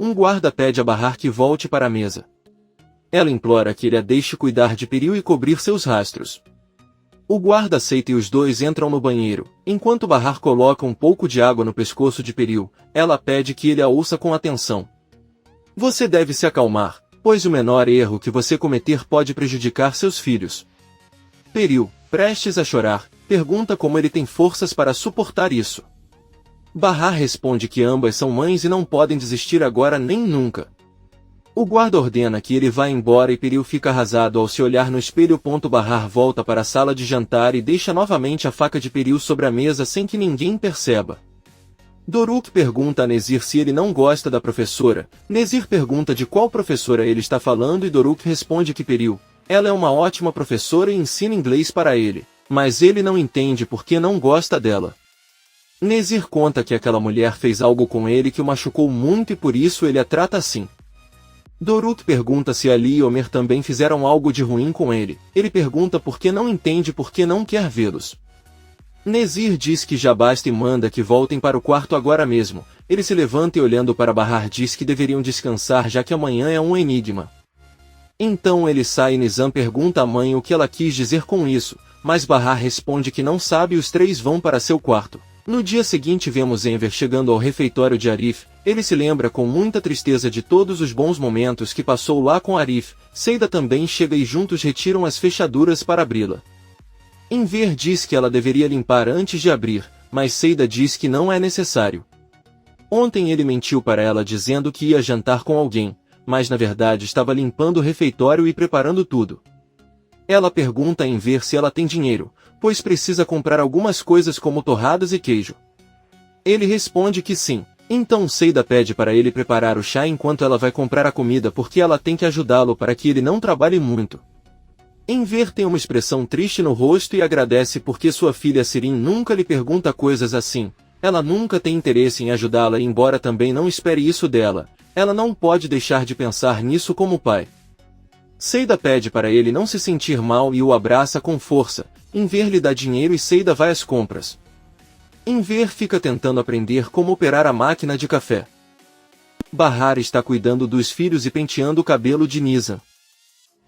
um guarda pede a Bahar que volte para a mesa. Ela implora que ele a deixe cuidar de Peril e cobrir seus rastros. O guarda aceita e os dois entram no banheiro. Enquanto Bahar coloca um pouco de água no pescoço de Peril, ela pede que ele a ouça com atenção. Você deve se acalmar, pois o menor erro que você cometer pode prejudicar seus filhos. Peril, prestes a chorar, pergunta como ele tem forças para suportar isso. Bahar responde que ambas são mães e não podem desistir agora nem nunca. O guarda ordena que ele vá embora e Peril fica arrasado ao se olhar no espelho. Bahar volta para a sala de jantar e deixa novamente a faca de Peril sobre a mesa sem que ninguém perceba. Doruk pergunta a Nezir se ele não gosta da professora. Nezir pergunta de qual professora ele está falando e Doruk responde que Peril, ela é uma ótima professora e ensina inglês para ele, mas ele não entende porque não gosta dela. Nezir conta que aquela mulher fez algo com ele que o machucou muito e por isso ele a trata assim. Doruk pergunta se Ali e Omer também fizeram algo de ruim com ele. Ele pergunta por que não entende porque não quer vê-los. Nezir diz que já basta e manda que voltem para o quarto agora mesmo. Ele se levanta e olhando para Bahar diz que deveriam descansar já que amanhã é um enigma. Então ele sai e Nizam pergunta à mãe o que ela quis dizer com isso, mas Bahar responde que não sabe e os três vão para seu quarto. No dia seguinte vemos Enver chegando ao refeitório de Arif. Ele se lembra com muita tristeza de todos os bons momentos que passou lá com Arif. Seida também chega e juntos retiram as fechaduras para abri-la. Enver diz que ela deveria limpar antes de abrir, mas Seida diz que não é necessário. Ontem ele mentiu para ela dizendo que ia jantar com alguém, mas na verdade estava limpando o refeitório e preparando tudo. Ela pergunta a Enver se ela tem dinheiro, pois precisa comprar algumas coisas como torradas e queijo. Ele responde que sim. Então Seida pede para ele preparar o chá enquanto ela vai comprar a comida porque ela tem que ajudá-lo para que ele não trabalhe muito. Enver tem uma expressão triste no rosto e agradece porque sua filha Sirin nunca lhe pergunta coisas assim. Ela nunca tem interesse em ajudá-la e embora também não espere isso dela, ela não pode deixar de pensar nisso como pai. Seida pede para ele não se sentir mal e o abraça com força. Enver lhe dá dinheiro e Seida vai às compras. Enver fica tentando aprender como operar a máquina de café. Bahar está cuidando dos filhos e penteando o cabelo de Nizam.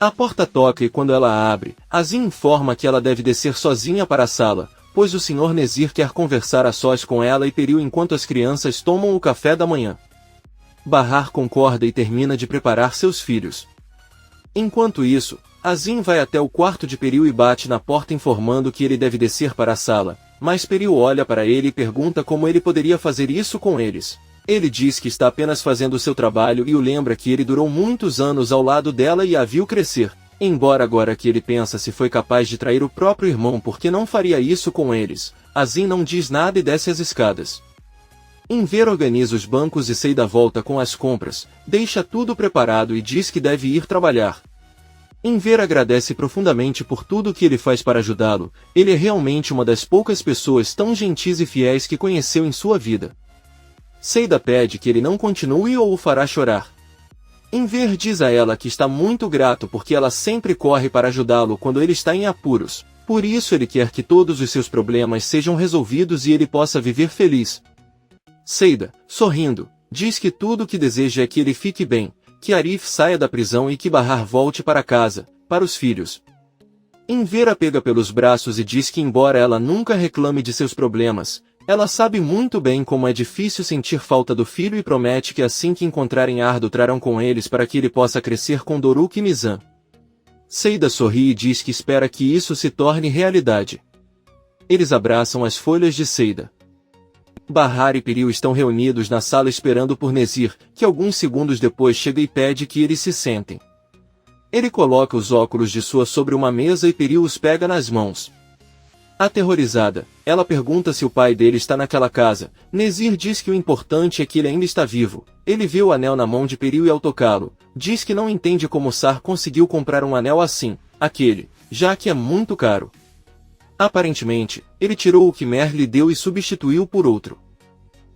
A porta toca e quando ela abre, Azim informa que ela deve descer sozinha para a sala, pois o Sr. Nezir quer conversar a sós com ela e Peril enquanto as crianças tomam o café da manhã. Bahar concorda e termina de preparar seus filhos. Enquanto isso, Azim vai até o quarto de Peril e bate na porta informando que ele deve descer para a sala, mas Peril olha para ele e pergunta como ele poderia fazer isso com eles. Ele diz que está apenas fazendo seu trabalho e o lembra que ele durou muitos anos ao lado dela e a viu crescer, embora agora que ele pensa se foi capaz de trair o próprio irmão porque não faria isso com eles. Azim não diz nada e desce as escadas. Enver organiza os bancos e Seida volta com as compras, deixa tudo preparado e diz que deve ir trabalhar. Enver agradece profundamente por tudo que ele faz para ajudá-lo. Ele é realmente uma das poucas pessoas tão gentis e fiéis que conheceu em sua vida. Seida pede que ele não continue ou o fará chorar. Enver diz a ela que está muito grato porque ela sempre corre para ajudá-lo quando ele está em apuros. Por isso ele quer que todos os seus problemas sejam resolvidos e ele possa viver feliz. Seida, sorrindo, diz que tudo o que deseja é que ele fique bem, que Arif saia da prisão e que Bahar volte para casa, para os filhos. Enver a pega pelos braços e diz que embora ela nunca reclame de seus problemas, ela sabe muito bem como é difícil sentir falta do filho e promete que assim que encontrarem Ardo trarão com eles para que ele possa crescer com Doruk e Nizam. Seida sorri e diz que espera que isso se torne realidade. Eles abraçam as folhas de Seida. Bahar e Peril estão reunidos na sala esperando por Nezir, que alguns segundos depois chega e pede que eles se sentem. Ele coloca os óculos de sua sobre uma mesa e Peril os pega nas mãos. Aterrorizada, ela pergunta se o pai dele está naquela casa. Nezir diz que o importante é que ele ainda está vivo. Ele vê o anel na mão de Peril e ao tocá-lo, diz que não entende como Sar conseguiu comprar um anel assim, aquele, já que é muito caro. Aparentemente, ele tirou o que Mer lhe deu e substituiu por outro.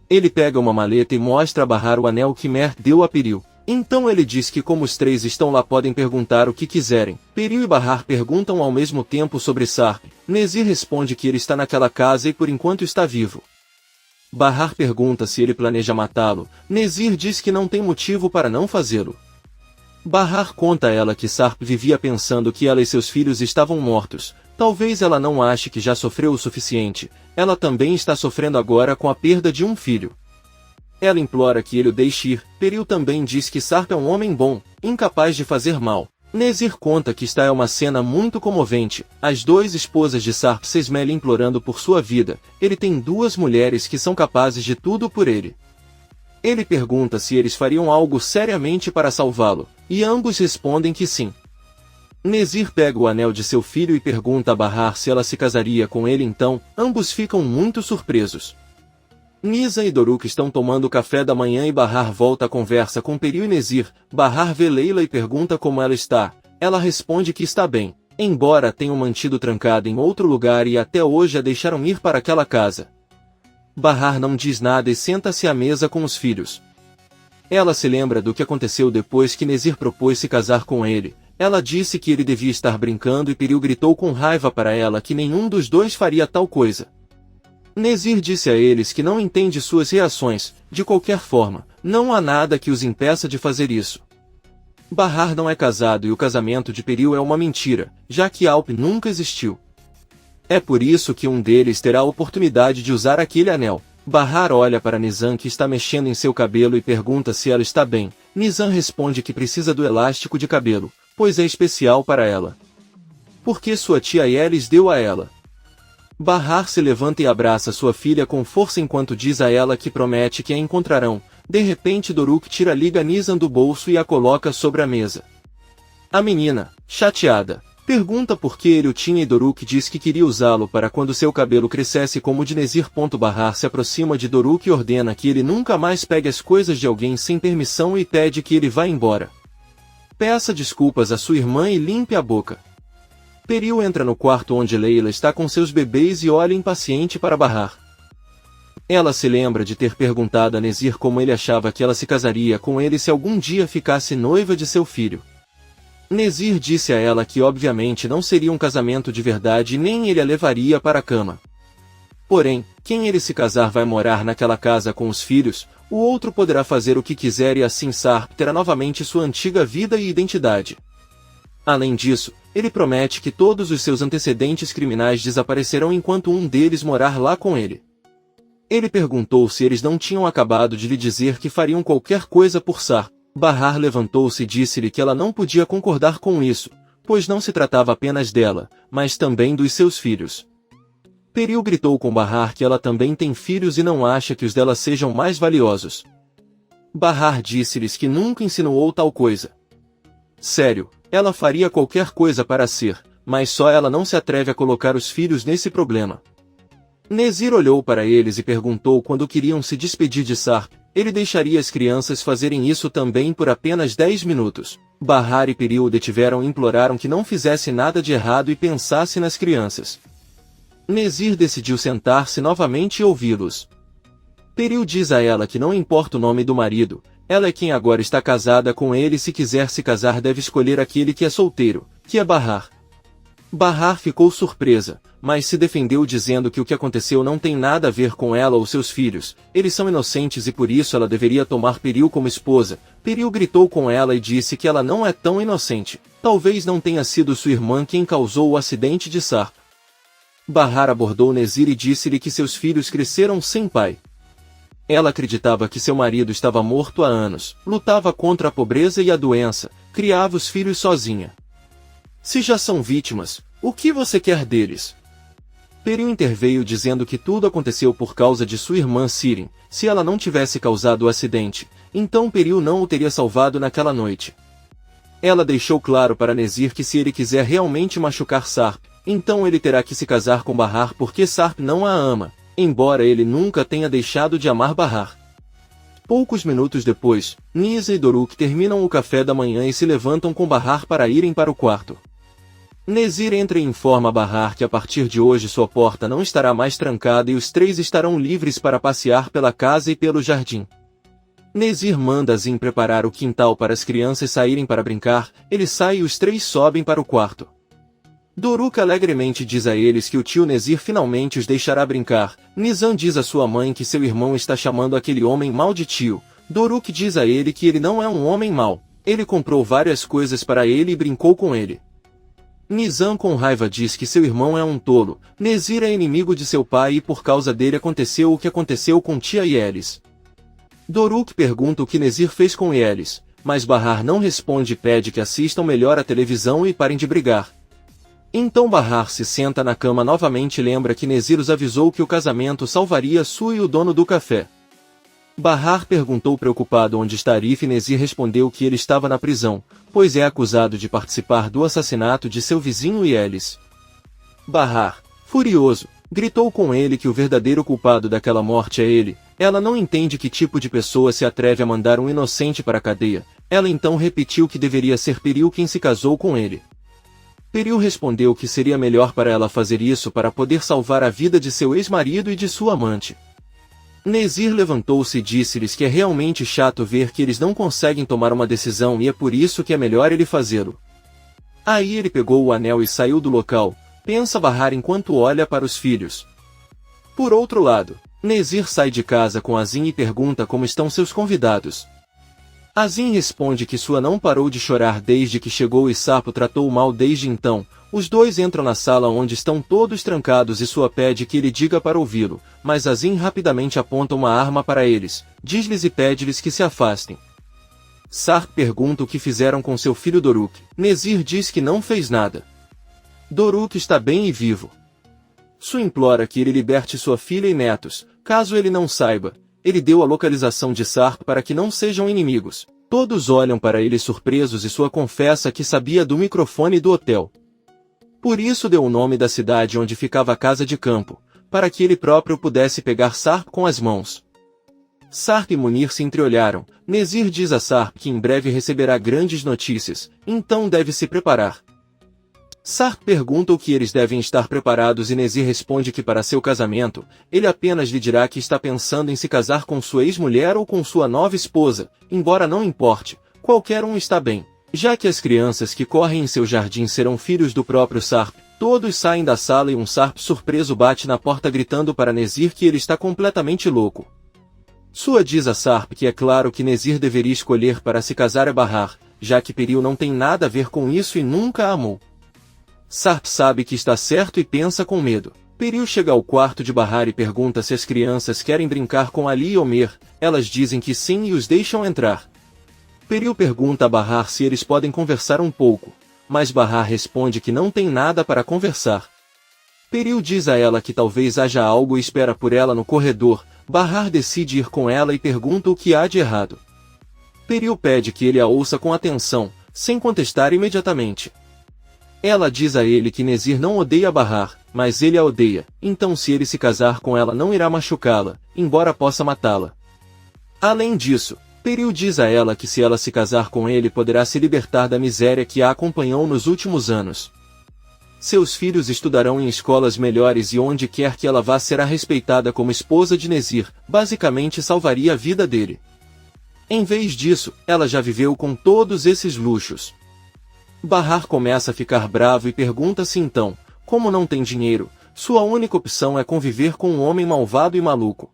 Ele pega uma maleta e mostra a Bahar o anel que Mer deu a Peril. Então ele diz que como os três estão lá podem perguntar o que quiserem. Peril e Bahar perguntam ao mesmo tempo sobre Sarp. Nezir responde que ele está naquela casa e por enquanto está vivo. Bahar pergunta se ele planeja matá-lo. Nezir diz que não tem motivo para não fazê-lo. Bahar conta a ela que Sarp vivia pensando que ela e seus filhos estavam mortos. Talvez ela não ache que já sofreu o suficiente. Ela também está sofrendo agora com a perda de um filho. Ela implora que ele o deixe ir. Peril também diz que Sarp é um homem bom, incapaz de fazer mal. Nezir conta que esta é uma cena muito comovente. As duas esposas de Sarp Sesmele implorando por sua vida. Ele tem duas mulheres que são capazes de tudo por ele. Ele pergunta se eles fariam algo seriamente para salvá-lo, e ambos respondem que sim. Nezir pega o anel de seu filho e pergunta a Bahar se ela se casaria com ele então, ambos ficam muito surpresos. Nisa e Doruk estão tomando café da manhã e Bahar volta a conversa com Peril e Nezir. Bahar vê Leila e pergunta como ela está. Ela responde que está bem, embora tenham mantido trancada em outro lugar e até hoje a deixaram ir para aquela casa. Bahar não diz nada e senta-se à mesa com os filhos. Ela se lembra do que aconteceu depois que Nezir propôs se casar com ele. Ela disse que ele devia estar brincando e Peril gritou com raiva para ela que nenhum dos dois faria tal coisa. Nezir disse a eles que não entende suas reações. De qualquer forma, não há nada que os impeça de fazer isso. Bahar não é casado e o casamento de Peril é uma mentira, já que Alp nunca existiu. É por isso que um deles terá a oportunidade de usar aquele anel. Bahar olha para Nizam que está mexendo em seu cabelo e pergunta se ela está bem. Nizam responde que precisa do elástico de cabelo, pois é especial para ela. Porque sua tia Yelis deu a ela. Bahar se levanta e abraça sua filha com força enquanto diz a ela que promete que a encontrarão. De repente Doruk tira a liga Nizam do bolso e a coloca sobre a mesa. A menina, chateada, pergunta por que ele o tinha e Doruk diz que queria usá-lo para quando seu cabelo crescesse como o de Nezir. Bahar se aproxima de Doruk e ordena que ele nunca mais pegue as coisas de alguém sem permissão e pede que ele vá embora. Peça desculpas a sua irmã e limpe a boca. Peril entra no quarto onde Leila está com seus bebês e olha impaciente para Bahar. Ela se lembra de ter perguntado a Nezir como ele achava que ela se casaria com ele se algum dia ficasse noiva de seu filho. Nezir disse a ela que obviamente não seria um casamento de verdade e nem ele a levaria para a cama. Porém, quem ele se casar vai morar naquela casa com os filhos, o outro poderá fazer o que quiser e assim Sarp terá novamente sua antiga vida e identidade. Além disso, ele promete que todos os seus antecedentes criminais desaparecerão enquanto um deles morar lá com ele. Ele perguntou se eles não tinham acabado de lhe dizer que fariam qualquer coisa por Sarp. Bahar levantou-se e disse-lhe que ela não podia concordar com isso, pois não se tratava apenas dela, mas também dos seus filhos. Peril gritou com Bahar que ela também tem filhos e não acha que os dela sejam mais valiosos. Bahar disse-lhes que nunca insinuou tal coisa. Sério, ela faria qualquer coisa para ser, mas só ela não se atreve a colocar os filhos nesse problema. Nezir olhou para eles e perguntou quando queriam se despedir de Sarp. Ele deixaria as crianças fazerem isso também por apenas 10 minutos. Bahar e Peril o detiveram e imploraram que não fizesse nada de errado e pensasse nas crianças. Nezir decidiu sentar-se novamente e ouvi-los. Peril diz a ela que não importa o nome do marido, ela é quem agora está casada com ele e se quiser se casar deve escolher aquele que é solteiro, que é Bahar. Bahar ficou surpresa, mas se defendeu dizendo que o que aconteceu não tem nada a ver com ela ou seus filhos, eles são inocentes e por isso ela deveria tomar Peril como esposa. Peril gritou com ela e disse que ela não é tão inocente, talvez não tenha sido sua irmã quem causou o acidente de Sarp. Bahar abordou Nezir e disse-lhe que seus filhos cresceram sem pai. Ela acreditava que seu marido estava morto há anos, lutava contra a pobreza e a doença, criava os filhos sozinha. Se já são vítimas, o que você quer deles? Peril interveio dizendo que tudo aconteceu por causa de sua irmã Sirin. Se ela não tivesse causado o acidente, então Peril não o teria salvado naquela noite. Ela deixou claro para Nezir que se ele quiser realmente machucar Sarp, então ele terá que se casar com Bahar porque Sarp não a ama, embora ele nunca tenha deixado de amar Bahar. Poucos minutos depois, Nisa e Doruk terminam o café da manhã e se levantam com Bahar para irem para o quarto. Nezir entra e informa a Bahar que a partir de hoje sua porta não estará mais trancada e os três estarão livres para passear pela casa e pelo jardim. Nezir manda Zin preparar o quintal para as crianças saírem para brincar, ele sai e os três sobem para o quarto. Doruk alegremente diz a eles que o tio Nezir finalmente os deixará brincar. Nizam diz à sua mãe que seu irmão está chamando aquele homem mau de tio. Doruk diz a ele que ele não é um homem mau. Ele comprou várias coisas para ele e brincou com ele. Nizam com raiva diz que seu irmão é um tolo. Nezir é inimigo de seu pai e por causa dele aconteceu o que aconteceu com tia Yelis. Doruk pergunta o que Nezir fez com Yelis, mas Bahar não responde e pede que assistam melhor a televisão e parem de brigar. Então Bahar se senta na cama novamente e lembra que Nezir os avisou que o casamento salvaria Su e o dono do café. Bahar perguntou preocupado onde está Arif e Nezir respondeu que ele estava na prisão, pois é acusado de participar do assassinato de seu vizinho Yelis. Bahar, furioso, gritou com ele que o verdadeiro culpado daquela morte é ele. Ela não entende que tipo de pessoa se atreve a mandar um inocente para a cadeia. Ela então repetiu que deveria ser Peril quem se casou com ele. Peril respondeu que seria melhor para ela fazer isso para poder salvar a vida de seu ex-marido e de sua amante. Nezir levantou-se e disse-lhes que é realmente chato ver que eles não conseguem tomar uma decisão e é por isso que é melhor ele fazê-lo. Aí ele pegou o anel e saiu do local, pensa Bahar enquanto olha para os filhos. Por outro lado, Nezir sai de casa com Azin e pergunta como estão seus convidados. Azin responde que Sua não parou de chorar desde que chegou e Sapo tratou-o mal desde então. Os dois entram na sala onde estão todos trancados e Sua pede que ele diga para ouvi-lo, mas Azin rapidamente aponta uma arma para eles, diz-lhes e pede-lhes que se afastem. Sarp pergunta o que fizeram com seu filho Doruk. Nezir diz que não fez nada. Doruk está bem e vivo. Su implora que ele liberte sua filha e netos, caso ele não saiba. Ele deu a localização de Sarp para que não sejam inimigos. Todos olham para ele surpresos e Sua confessa que sabia do microfone do hotel. Por isso deu o nome da cidade onde ficava a casa de campo, para que ele próprio pudesse pegar Sarp com as mãos. Sarp e Munir se entreolharam. Nezir diz a Sarp que em breve receberá grandes notícias, então deve se preparar. Sarp pergunta o que eles devem estar preparados e Nezir responde que para seu casamento, ele apenas lhe dirá que está pensando em se casar com sua ex-mulher ou com sua nova esposa, embora não importe, qualquer um está bem. Já que as crianças que correm em seu jardim serão filhos do próprio Sarp, todos saem da sala e um Sarp surpreso bate na porta gritando para Nezir que ele está completamente louco. Sua diz a Sarp que é claro que Nezir deveria escolher para se casar é Bahar, já que Peril não tem nada a ver com isso e nunca a amou. Sarp sabe que está certo e pensa com medo. Peril chega ao quarto de Bahar e pergunta se as crianças querem brincar com Ali e Omer. Elas dizem que sim e os deixam entrar. Peril pergunta a Bahar se eles podem conversar um pouco, mas Bahar responde que não tem nada para conversar. Peril diz a ela que talvez haja algo e espera por ela no corredor. Bahar decide ir com ela e pergunta o que há de errado. Peril pede que ele a ouça com atenção, sem contestar imediatamente. Ela diz a ele que Nezir não odeia Bahar, mas ele a odeia, então se ele se casar com ela não irá machucá-la, embora possa matá-la. Além disso, Peril diz a ela que se ela se casar com ele poderá se libertar da miséria que a acompanhou nos últimos anos. Seus filhos estudarão em escolas melhores e onde quer que ela vá será respeitada como esposa de Nezir, basicamente salvaria a vida dele. Em vez disso, ela já viveu com todos esses luxos. Bahar começa a ficar bravo e pergunta-se então, como não tem dinheiro, sua única opção é conviver com um homem malvado e maluco.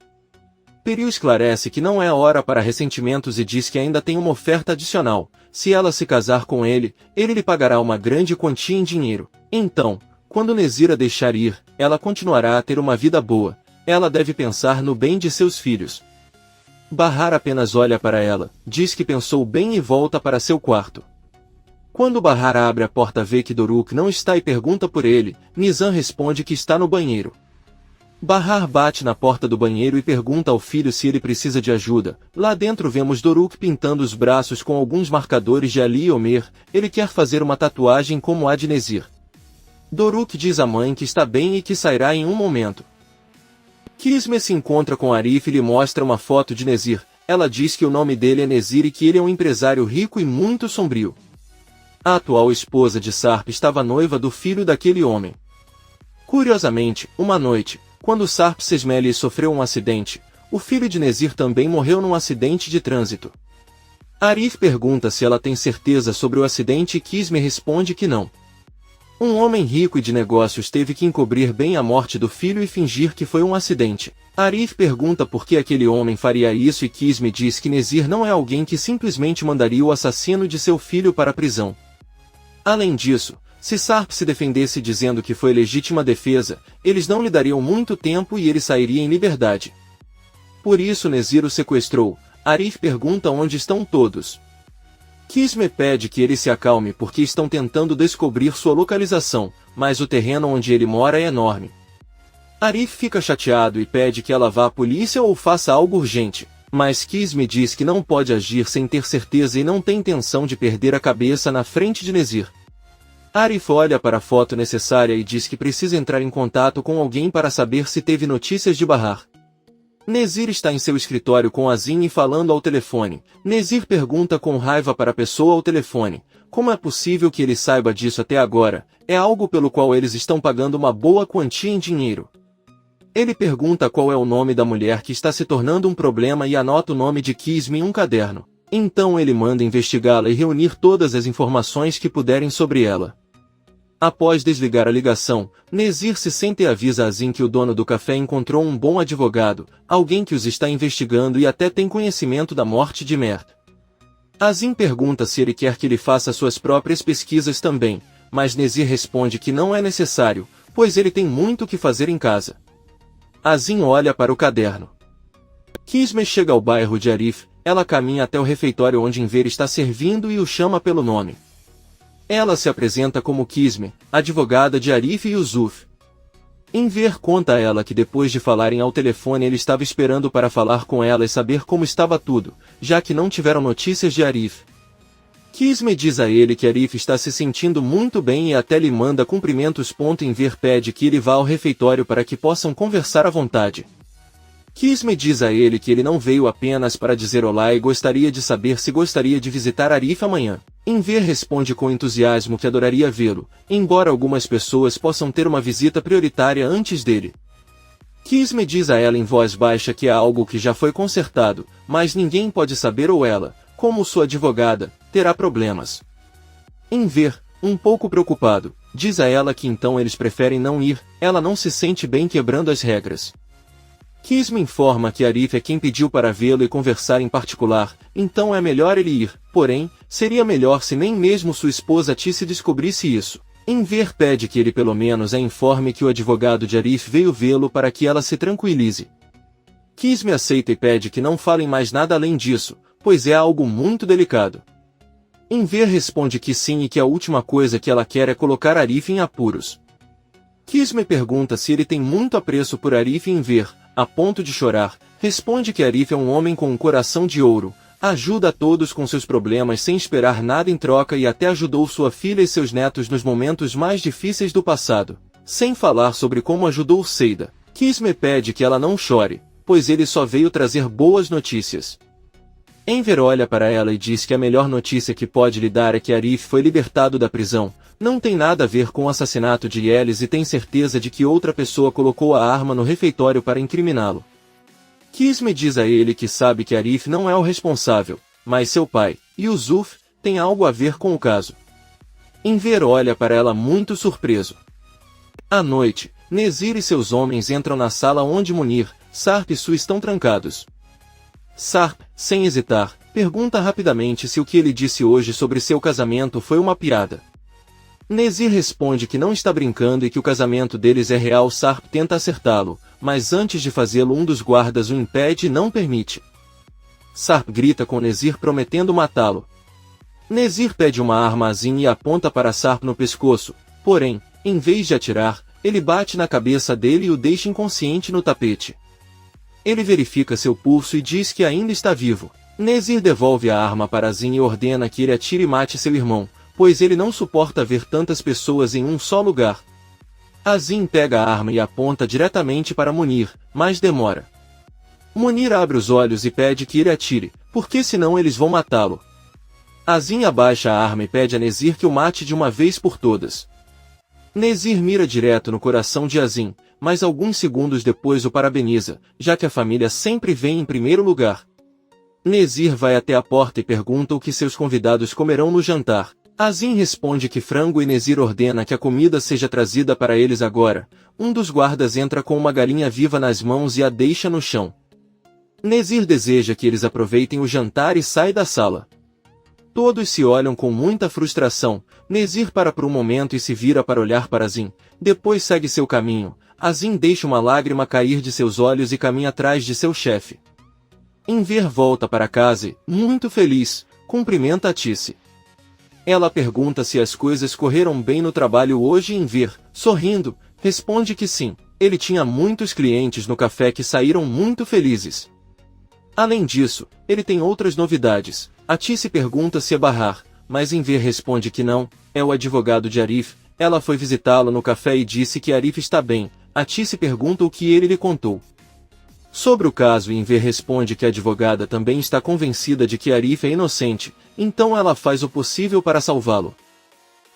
Peril esclarece que não é hora para ressentimentos e diz que ainda tem uma oferta adicional. Se ela se casar com ele, ele lhe pagará uma grande quantia em dinheiro. Então, quando Nezir a deixar ir, ela continuará a ter uma vida boa. Ela deve pensar no bem de seus filhos. Bahar apenas olha para ela, diz que pensou bem e volta para seu quarto. Quando Bahar abre a porta vê que Doruk não está e pergunta por ele, Nizam responde que está no banheiro. Bahar bate na porta do banheiro e pergunta ao filho se ele precisa de ajuda. Lá dentro vemos Doruk pintando os braços com alguns marcadores de Ali e Omer. Ele quer fazer uma tatuagem como a de Nezir. Doruk diz à mãe que está bem e que sairá em um momento. Kisme se encontra com Arif e lhe mostra uma foto de Nezir. Ela diz que o nome dele é Nezir e que ele é um empresário rico e muito sombrio. A atual esposa de Sarp estava noiva do filho daquele homem. Curiosamente, uma noite, quando Sarp Sesmeli sofreu um acidente, o filho de Nezir também morreu num acidente de trânsito. Arif pergunta se ela tem certeza sobre o acidente e Kisme responde que não. Um homem rico e de negócios teve que encobrir bem a morte do filho e fingir que foi um acidente. Arif pergunta por que aquele homem faria isso e Kisme diz que Nezir não é alguém que simplesmente mandaria o assassino de seu filho para a prisão. Além disso, se Sarp se defendesse dizendo que foi legítima defesa, eles não lhe dariam muito tempo e ele sairia em liberdade. Por isso Nezir o sequestrou. Arif pergunta onde estão todos. Kisme pede que ele se acalme porque estão tentando descobrir sua localização, mas o terreno onde ele mora é enorme. Arif fica chateado e pede que ela vá à polícia ou faça algo urgente, mas Kisme diz que não pode agir sem ter certeza e não tem intenção de perder a cabeça na frente de Nezir. Arif olha para a foto necessária e diz que precisa entrar em contato com alguém para saber se teve notícias de Bahar. Nezir está em seu escritório com Azim e falando ao telefone. Nezir pergunta com raiva para a pessoa ao telefone: como é possível que ele saiba disso até agora? É algo pelo qual eles estão pagando uma boa quantia em dinheiro. Ele pergunta qual é o nome da mulher que está se tornando um problema e anota o nome de Kisme em um caderno. Então ele manda investigá-la e reunir todas as informações que puderem sobre ela. Após desligar a ligação, Nezir se senta e avisa Azim que o dono do café encontrou um bom advogado, alguém que os está investigando e até tem conhecimento da morte de Mert. Azim pergunta se ele quer que ele faça suas próprias pesquisas também, mas Nezir responde que não é necessário, pois ele tem muito o que fazer em casa. Azim olha para o caderno. Kisme chega ao bairro de Arif, ela caminha até o refeitório onde Enver está servindo e o chama pelo nome. Ela se apresenta como Kisme, advogada de Arif e Yusuf. Enver conta a ela que depois de falarem ao telefone ele estava esperando para falar com ela e saber como estava tudo, já que não tiveram notícias de Arif. Kisme diz a ele que Arif está se sentindo muito bem e até lhe manda cumprimentos. Enver pede que ele vá ao refeitório para que possam conversar à vontade. Kisme diz a ele que ele não veio apenas para dizer olá e gostaria de saber se gostaria de visitar Arif amanhã. Enver responde com entusiasmo que adoraria vê-lo, embora algumas pessoas possam ter uma visita prioritária antes dele. Kisme diz a ela em voz baixa que é algo que já foi consertado, mas ninguém pode saber ou ela, como sua advogada, terá problemas. Enver, um pouco preocupado, diz a ela que então eles preferem não ir, ela não se sente bem quebrando as regras. Kisme informa que Arif é quem pediu para vê-lo e conversar em particular, então é melhor ele ir, porém, seria melhor se nem mesmo sua esposa Tisse descobrisse isso. Enver pede que ele pelo menos a informe que o advogado de Arif veio vê-lo para que ela se tranquilize. Kisme aceita e pede que não falem mais nada além disso, pois é algo muito delicado. Enver responde que sim e que a última coisa que ela quer é colocar Arif em apuros. Kisme pergunta se ele tem muito apreço por Arif e Enver, a ponto de chorar, responde que Arif é um homem com um coração de ouro, ajuda a todos com seus problemas sem esperar nada em troca e até ajudou sua filha e seus netos nos momentos mais difíceis do passado, sem falar sobre como ajudou Seida. Kisme pede que ela não chore, pois ele só veio trazer boas notícias. Enver olha para ela e diz que a melhor notícia que pode lhe dar é que Arif foi libertado da prisão, não tem nada a ver com o assassinato de Yelis e tem certeza de que outra pessoa colocou a arma no refeitório para incriminá-lo. Kisme diz a ele que sabe que Arif não é o responsável, mas seu pai, Yusuf, tem algo a ver com o caso. Enver olha para ela muito surpreso. À noite, Nezir e seus homens entram na sala onde Munir, Sarp e Su estão trancados. Sarp, sem hesitar, pergunta rapidamente se o que ele disse hoje sobre seu casamento foi uma piada. Nezir responde que não está brincando e que o casamento deles é real. Sarp tenta acertá-lo, mas antes de fazê-lo um dos guardas o impede e não permite. Sarp grita com Nezir prometendo matá-lo. Nezir pede uma arma a Azim e aponta para Sarp no pescoço, porém, em vez de atirar, ele bate na cabeça dele e o deixa inconsciente no tapete. Ele verifica seu pulso e diz que ainda está vivo. Nezir devolve a arma para Azim e ordena que ele atire e mate seu irmão, pois ele não suporta ver tantas pessoas em um só lugar. Azim pega a arma e aponta diretamente para Munir, mas demora. Munir abre os olhos e pede que ele atire, porque senão eles vão matá-lo. Azim abaixa a arma e pede a Nezir que o mate de uma vez por todas. Nezir mira direto no coração de Azim, mas alguns segundos depois o parabeniza, já que a família sempre vem em primeiro lugar. Nezir vai até a porta e pergunta o que seus convidados comerão no jantar. Azim responde que frango e Nezir ordena que a comida seja trazida para eles agora. Um dos guardas entra com uma galinha viva nas mãos e a deixa no chão. Nezir deseja que eles aproveitem o jantar e sai da sala. Todos se olham com muita frustração. Nezir para por um momento e se vira para olhar para Azim. Depois segue seu caminho. Azim deixa uma lágrima cair de seus olhos e caminha atrás de seu chefe. Enver volta para casa e, muito feliz, cumprimenta Atice. Ela pergunta se as coisas correram bem no trabalho hoje e Enver, sorrindo, responde que sim. Ele tinha muitos clientes no café que saíram muito felizes. Além disso, ele tem outras novidades. Atice pergunta se é Bahar, mas Enver responde que não, é o advogado de Arif. Ela foi visitá-lo no café e disse que Arif está bem. Atice pergunta o que ele lhe contou. Sobre o caso, Enver responde que a advogada também está convencida de que Arif é inocente, então ela faz o possível para salvá-lo.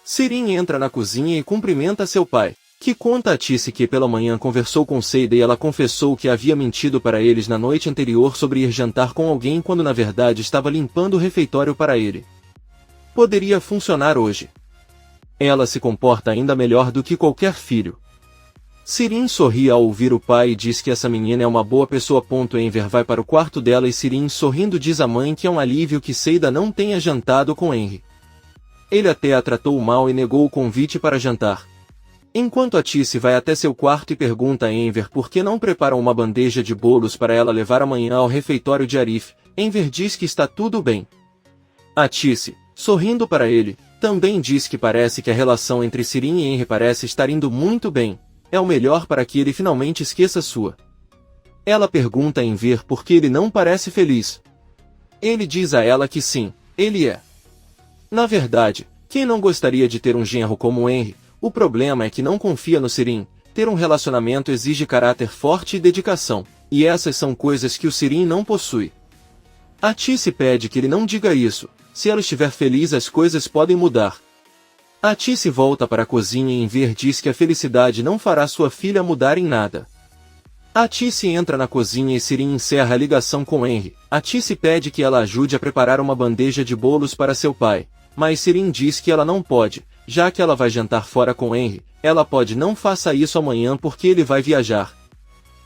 Sirin entra na cozinha e cumprimenta seu pai, que conta a Atice que pela manhã conversou com Seida e ela confessou que havia mentido para eles na noite anterior sobre ir jantar com alguém quando na verdade estava limpando o refeitório para ele. Poderia funcionar hoje. Ela se comporta ainda melhor do que qualquer filho. Sirin sorri ao ouvir o pai e diz que essa menina é uma boa pessoa. Enver vai para o quarto dela e Sirin sorrindo diz à mãe que é um alívio que Seida não tenha jantado com Henry. Ele até a tratou mal e negou o convite para jantar. Enquanto Atice vai até seu quarto e pergunta a Enver por que não preparam uma bandeja de bolos para ela levar amanhã ao refeitório de Arif, Enver diz que está tudo bem. Atice, sorrindo para ele, também diz que parece que a relação entre Sirin e Henry parece estar indo muito bem. É o melhor para que ele finalmente esqueça sua. Ela pergunta a Enver por que ele não parece feliz. Ele diz a ela que sim, ele é. Na verdade, quem não gostaria de ter um genro como Henry? O problema é que não confia no Sirin. Ter um relacionamento exige caráter forte e dedicação, e essas são coisas que o Sirin não possui. Atice pede que ele não diga isso. Se ela estiver feliz, as coisas podem mudar. Atice volta para a cozinha e Enver diz que a felicidade não fará sua filha mudar em nada. Atice entra na cozinha e Sirin encerra a ligação com Henry. Atice pede que ela ajude a preparar uma bandeja de bolos para seu pai, mas Sirin diz que ela não pode, já que ela vai jantar fora com Henry. Ela pode não faça isso amanhã porque ele vai viajar.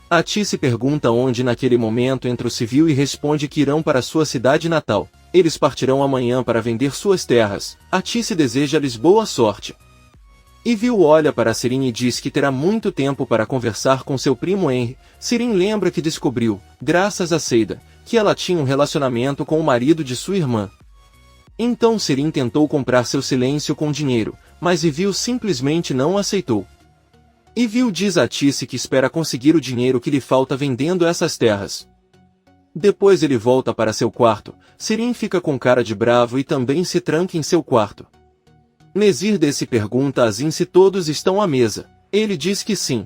Atice pergunta onde naquele momento entra o civil e responde que irão para sua cidade natal. Eles partirão amanhã para vender suas terras. Atice deseja-lhes boa sorte. Ivil olha para Sirin e diz que terá muito tempo para conversar com seu primo Henry. Sirin lembra que descobriu, graças a Seida, que ela tinha um relacionamento com o marido de sua irmã. Então Sirin tentou comprar seu silêncio com dinheiro, mas Ivil simplesmente não aceitou. Ivil diz a Atice que espera conseguir o dinheiro que lhe falta vendendo essas terras. Depois ele volta para seu quarto. Sirin fica com cara de bravo e também se tranca em seu quarto. Nezir se pergunta a Azim se todos estão à mesa. Ele diz que sim.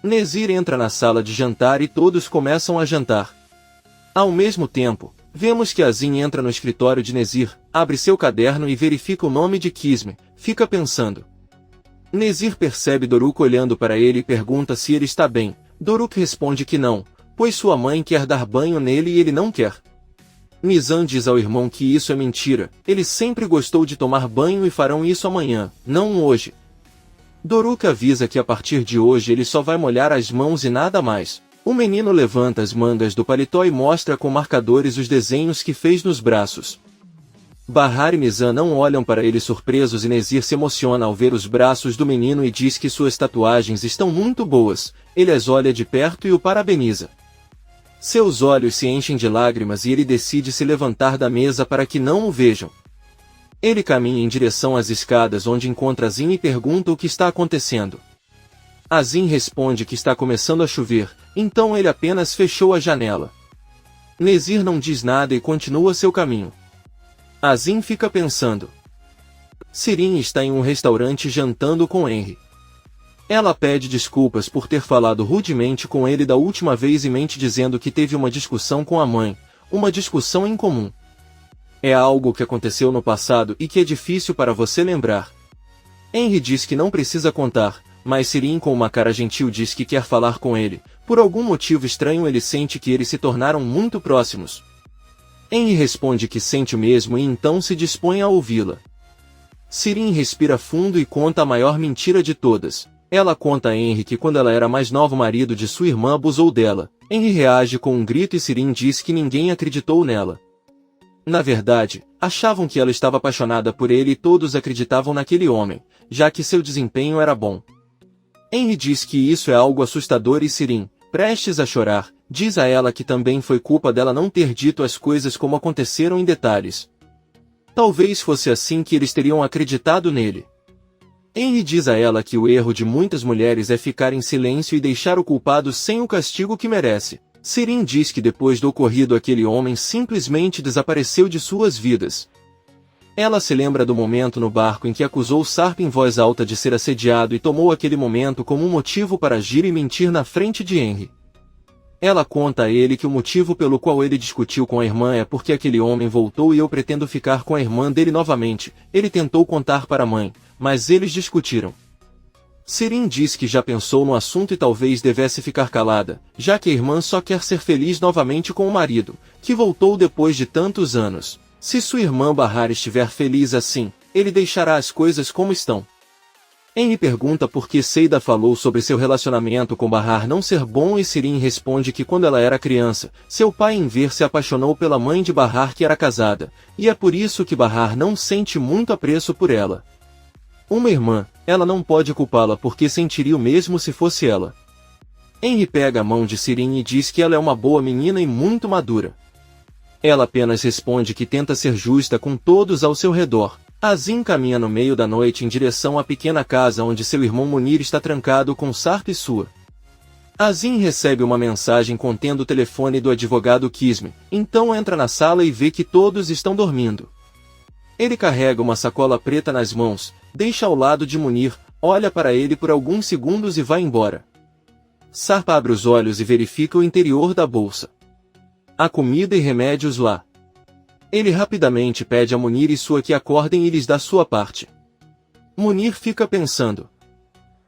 Nezir entra na sala de jantar e todos começam a jantar. Ao mesmo tempo, vemos que Azim entra no escritório de Nezir, abre seu caderno e verifica o nome de Kisme, fica pensando. Nezir percebe Doruk olhando para ele e pergunta se ele está bem. Doruk responde que não, pois sua mãe quer dar banho nele e ele não quer. Mizan diz ao irmão que isso é mentira, ele sempre gostou de tomar banho e farão isso amanhã, não hoje. Doruk avisa que a partir de hoje ele só vai molhar as mãos e nada mais. O menino levanta as mangas do paletó e mostra com marcadores os desenhos que fez nos braços. Bahar e Mizan não olham para ele surpresos e Nezir se emociona ao ver os braços do menino e diz que suas tatuagens estão muito boas. Ele as olha de perto e o parabeniza. Seus olhos se enchem de lágrimas e ele decide se levantar da mesa para que não o vejam. Ele caminha em direção às escadas onde encontra Azim e pergunta o que está acontecendo. Azim responde que está começando a chover, então ele apenas fechou a janela. Nezir não diz nada e continua seu caminho. Azim fica pensando. Sirin está em um restaurante jantando com Henry. Ela pede desculpas por ter falado rudemente com ele da última vez e mente dizendo que teve uma discussão com a mãe, uma discussão incomum. É algo que aconteceu no passado e que é difícil para você lembrar. Henry diz que não precisa contar, mas Sirin com uma cara gentil diz que quer falar com ele. Por algum motivo estranho ele sente que eles se tornaram muito próximos. Henry responde que sente o mesmo e então se dispõe a ouvi-la. Sirin respira fundo e conta a maior mentira de todas. Ela conta a Henry que quando ela era mais nova o marido de sua irmã abusou dela. Henry reage com um grito e Sirin diz que ninguém acreditou nela. Na verdade, achavam que ela estava apaixonada por ele e todos acreditavam naquele homem, já que seu desempenho era bom. Henry diz que isso é algo assustador e Sirin, prestes a chorar, diz a ela que também foi culpa dela não ter dito as coisas como aconteceram em detalhes. Talvez fosse assim que eles teriam acreditado nele. Henry diz a ela que o erro de muitas mulheres é ficar em silêncio e deixar o culpado sem o castigo que merece. Sirin diz que depois do ocorrido aquele homem simplesmente desapareceu de suas vidas. Ela se lembra do momento no barco em que acusou Sarp em voz alta de ser assediado e tomou aquele momento como um motivo para agir e mentir na frente de Henry. Ela conta a ele que o motivo pelo qual ele discutiu com a irmã é porque aquele homem voltou e eu pretendo ficar com a irmã dele novamente. Ele tentou contar para a mãe, mas eles discutiram. Sirin diz que já pensou no assunto e talvez devesse ficar calada, já que a irmã só quer ser feliz novamente com o marido, que voltou depois de tantos anos. Se sua irmã Bahar estiver feliz assim, ele deixará as coisas como estão. Henry pergunta por que Seida falou sobre seu relacionamento com Bahar não ser bom e Sirin responde que quando ela era criança, seu pai Enver se apaixonou pela mãe de Bahar que era casada, e é por isso que Bahar não sente muito apreço por ela. Uma irmã, ela não pode culpá-la porque sentiria o mesmo se fosse ela. Henry pega a mão de Sirin e diz que ela é uma boa menina e muito madura. Ela apenas responde que tenta ser justa com todos ao seu redor. Azim caminha no meio da noite em direção à pequena casa onde seu irmão Munir está trancado com Sarp e sua. Azim recebe uma mensagem contendo o telefone do advogado Kisme, então entra na sala e vê que todos estão dormindo. Ele carrega uma sacola preta nas mãos, deixa ao lado de Munir, olha para ele por alguns segundos e vai embora. Sarp abre os olhos e verifica o interior da bolsa. Há comida e remédios lá. Ele rapidamente pede a Munir e sua que acordem e lhes dá sua parte. Munir fica pensando.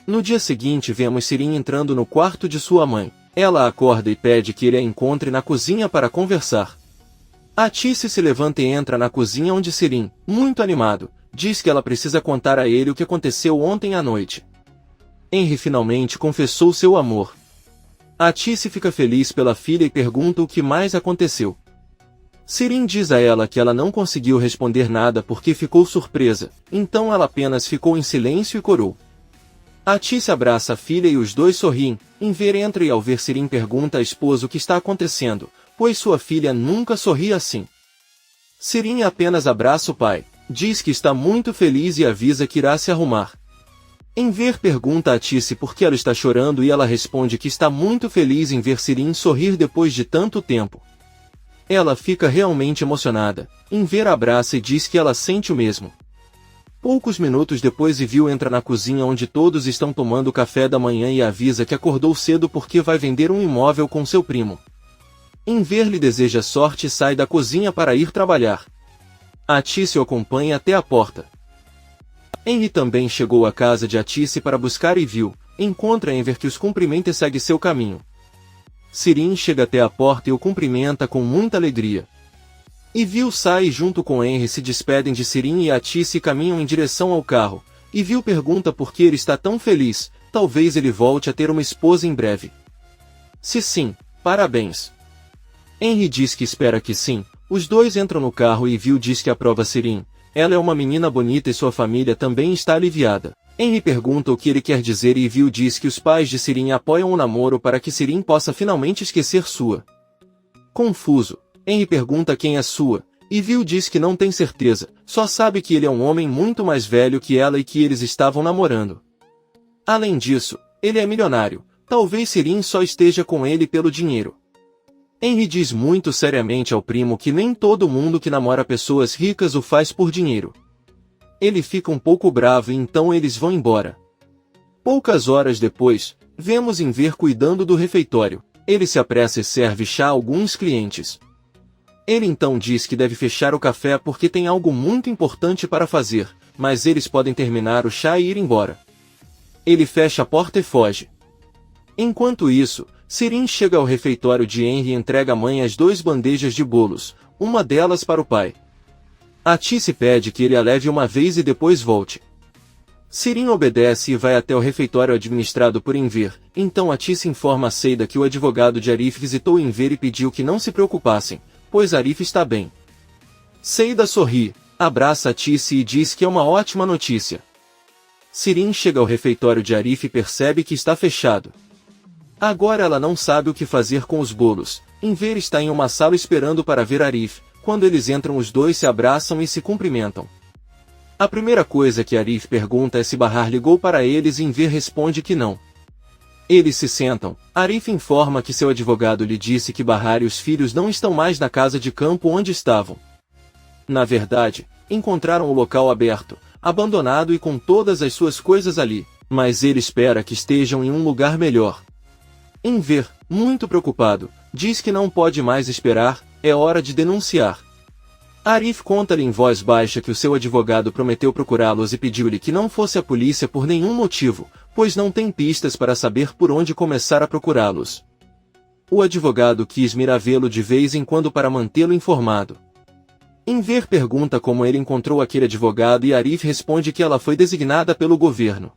No dia seguinte vemos Sirin entrando no quarto de sua mãe. Ela acorda e pede que ele a encontre na cozinha para conversar. Atice se levanta e entra na cozinha onde Sirin, muito animado, diz que ela precisa contar a ele o que aconteceu ontem à noite. Henry finalmente confessou seu amor. Atice fica feliz pela filha e pergunta o que mais aconteceu. Sirin diz a ela que ela não conseguiu responder nada porque ficou surpresa, então ela apenas ficou em silêncio e corou. Atice abraça a filha e os dois sorriem. Enver entra e ao ver Sirin pergunta à esposa o que está acontecendo, pois sua filha nunca sorria assim. Sirin apenas abraça o pai, diz que está muito feliz e avisa que irá se arrumar. Enver pergunta a Atice por que ela está chorando e ela responde que está muito feliz em ver Sirin sorrir depois de tanto tempo. Ela fica realmente emocionada. Enver abraça e diz que ela sente o mesmo. Poucos minutos depois Ivil entra na cozinha onde todos estão tomando café da manhã e avisa que acordou cedo porque vai vender um imóvel com seu primo. Enver lhe deseja sorte e sai da cozinha para ir trabalhar. Atice o acompanha até a porta. Henry também chegou à casa de Atice para buscar Ivil, encontra Enver que os cumprimenta e segue seu caminho. Sirin chega até a porta e o cumprimenta com muita alegria. Ivil sai junto com Henry se despedem de Sirin e Atice caminham em direção ao carro. Ivil pergunta por que ele está tão feliz, talvez ele volte a ter uma esposa em breve. Se sim, parabéns. Henry diz que espera que sim, os dois entram no carro e Ivil diz que aprova Sirin. Ela é uma menina bonita e sua família também está aliviada. Henry pergunta o que ele quer dizer e Ivil diz que os pais de Sirin apoiam o namoro para que Sirin possa finalmente esquecer sua. Confuso, Henry pergunta quem é sua. Ivil diz que não tem certeza, só sabe que ele é um homem muito mais velho que ela e que eles estavam namorando. Além disso, ele é milionário, talvez Sirin só esteja com ele pelo dinheiro. Henry diz muito seriamente ao primo que nem todo mundo que namora pessoas ricas o faz por dinheiro. Ele fica um pouco bravo e então eles vão embora. Poucas horas depois, vemos Enver cuidando do refeitório. Ele se apressa e serve chá a alguns clientes. Ele então diz que deve fechar o café porque tem algo muito importante para fazer, mas eles podem terminar o chá e ir embora. Ele fecha a porta e foge. Enquanto isso, Sirin chega ao refeitório de Henry e entrega à mãe as 2 bandejas de bolos, uma delas para o pai. Atice pede que ele a leve uma vez e depois volte. Sirin obedece e vai até o refeitório administrado por Enver. Então Atice informa a Seida que o advogado de Arif visitou Enver e pediu que não se preocupassem, pois Arif está bem. Seida sorri, abraça Atice e diz que é uma ótima notícia. Sirin chega ao refeitório de Arif e percebe que está fechado. Agora ela não sabe o que fazer com os bolos. Enver está em uma sala esperando para ver Arif. Quando eles entram, os dois se abraçam e se cumprimentam. A primeira coisa que Arif pergunta é se Bahar ligou para eles e Enver responde que não. Eles se sentam. Arif informa que seu advogado lhe disse que Bahar e os filhos não estão mais na casa de campo onde estavam. Na verdade, encontraram o local aberto, abandonado e com todas as suas coisas ali, mas ele espera que estejam em um lugar melhor. Enver, muito preocupado, diz que não pode mais esperar, é hora de denunciar. Arif conta-lhe em voz baixa que o seu advogado prometeu procurá-los e pediu-lhe que não fosse a polícia por nenhum motivo, pois não tem pistas para saber por onde começar a procurá-los. O advogado quis vê-lo de vez em quando para mantê-lo informado. Enver pergunta como ele encontrou aquele advogado e Arif responde que ela foi designada pelo governo.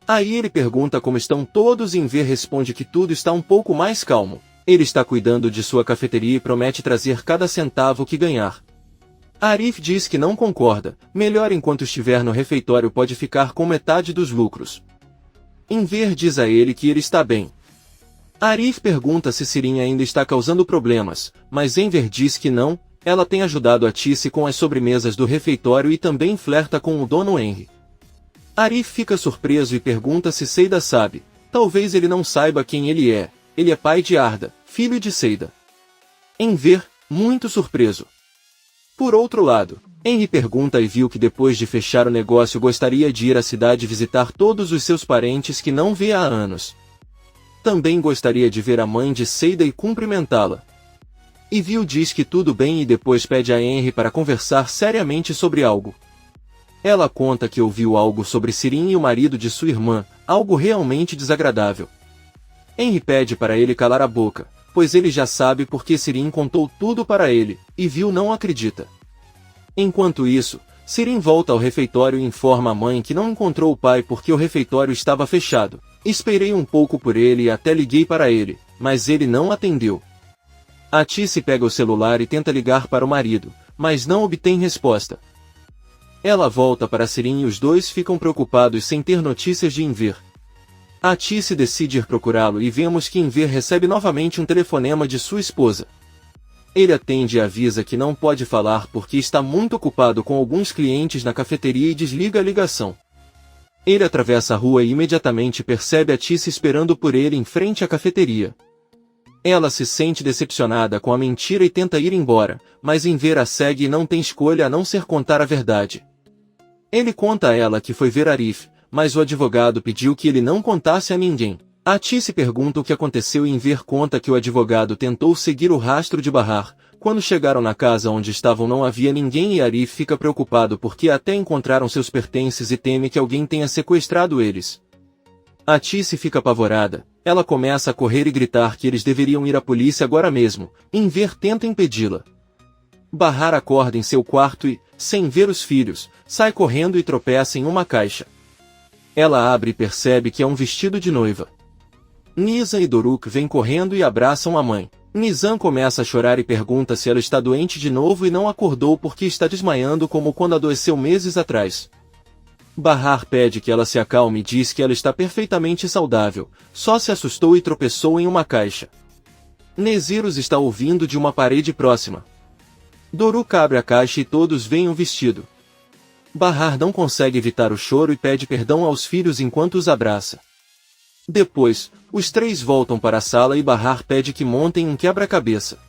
Aí ele pergunta como estão todos e Enver responde que tudo está um pouco mais calmo. Ele está cuidando de sua cafeteria e promete trazer cada centavo que ganhar. Arif diz que não concorda, melhor enquanto estiver no refeitório pode ficar com metade dos lucros. Enver diz a ele que ele está bem. Arif pergunta se Sirin ainda está causando problemas, mas Enver diz que não, ela tem ajudado Atice com as sobremesas do refeitório e também flerta com o dono Henry. Arif fica surpreso e pergunta se Seida sabe. Talvez ele não saiba quem ele é pai de Arda, filho de Seida. Enver, muito surpreso. Por outro lado, Henry pergunta e viu que depois de fechar o negócio gostaria de ir à cidade visitar todos os seus parentes que não vê há anos. Também gostaria de ver a mãe de Seida e cumprimentá-la. E viu diz que tudo bem e depois pede a Henry para conversar seriamente sobre algo. Ela conta que ouviu algo sobre Sirin e o marido de sua irmã, algo realmente desagradável. Henry pede para ele calar a boca, pois ele já sabe porque Sirin contou tudo para ele, e viu não acredita. Enquanto isso, Sirin volta ao refeitório e informa a mãe que não encontrou o pai porque o refeitório estava fechado. Esperei um pouco por ele e até liguei para ele, mas ele não atendeu. Atice pega o celular e tenta ligar para o marido, mas não obtém resposta. Ela volta para Sirin e os dois ficam preocupados sem ter notícias de Enver. Atice decide ir procurá-lo e vemos que Enver recebe novamente um telefonema de sua esposa. Ele atende e avisa que não pode falar porque está muito ocupado com alguns clientes na cafeteria e desliga a ligação. Ele atravessa a rua e imediatamente percebe Atice esperando por ele em frente à cafeteria. Ela se sente decepcionada com a mentira e tenta ir embora, mas Enver a segue e não tem escolha a não ser contar a verdade. Ele conta a ela que foi ver Arif, mas o advogado pediu que ele não contasse a ninguém. Atice pergunta o que aconteceu e Enver conta que o advogado tentou seguir o rastro de Bahar. Quando chegaram na casa onde estavam não havia ninguém e Arif fica preocupado porque até encontraram seus pertences e teme que alguém tenha sequestrado eles. Atice fica apavorada, ela começa a correr e gritar que eles deveriam ir à polícia agora mesmo. Enver tenta impedi-la. Bahar acorda em seu quarto e, sem ver os filhos, sai correndo e tropeça em uma caixa. Ela abre e percebe que é um vestido de noiva. Nizam e Doruk vêm correndo e abraçam a mãe. Nizam começa a chorar e pergunta se ela está doente de novo e não acordou porque está desmaiando como quando adoeceu meses atrás. Bahar pede que ela se acalme e diz que ela está perfeitamente saudável, só se assustou e tropeçou em uma caixa. Nezirus está ouvindo de uma parede próxima. Doruk abre a caixa e todos veem o vestido. Bahar não consegue evitar o choro e pede perdão aos filhos enquanto os abraça. Depois, os três voltam para a sala e Bahar pede que montem um quebra-cabeça.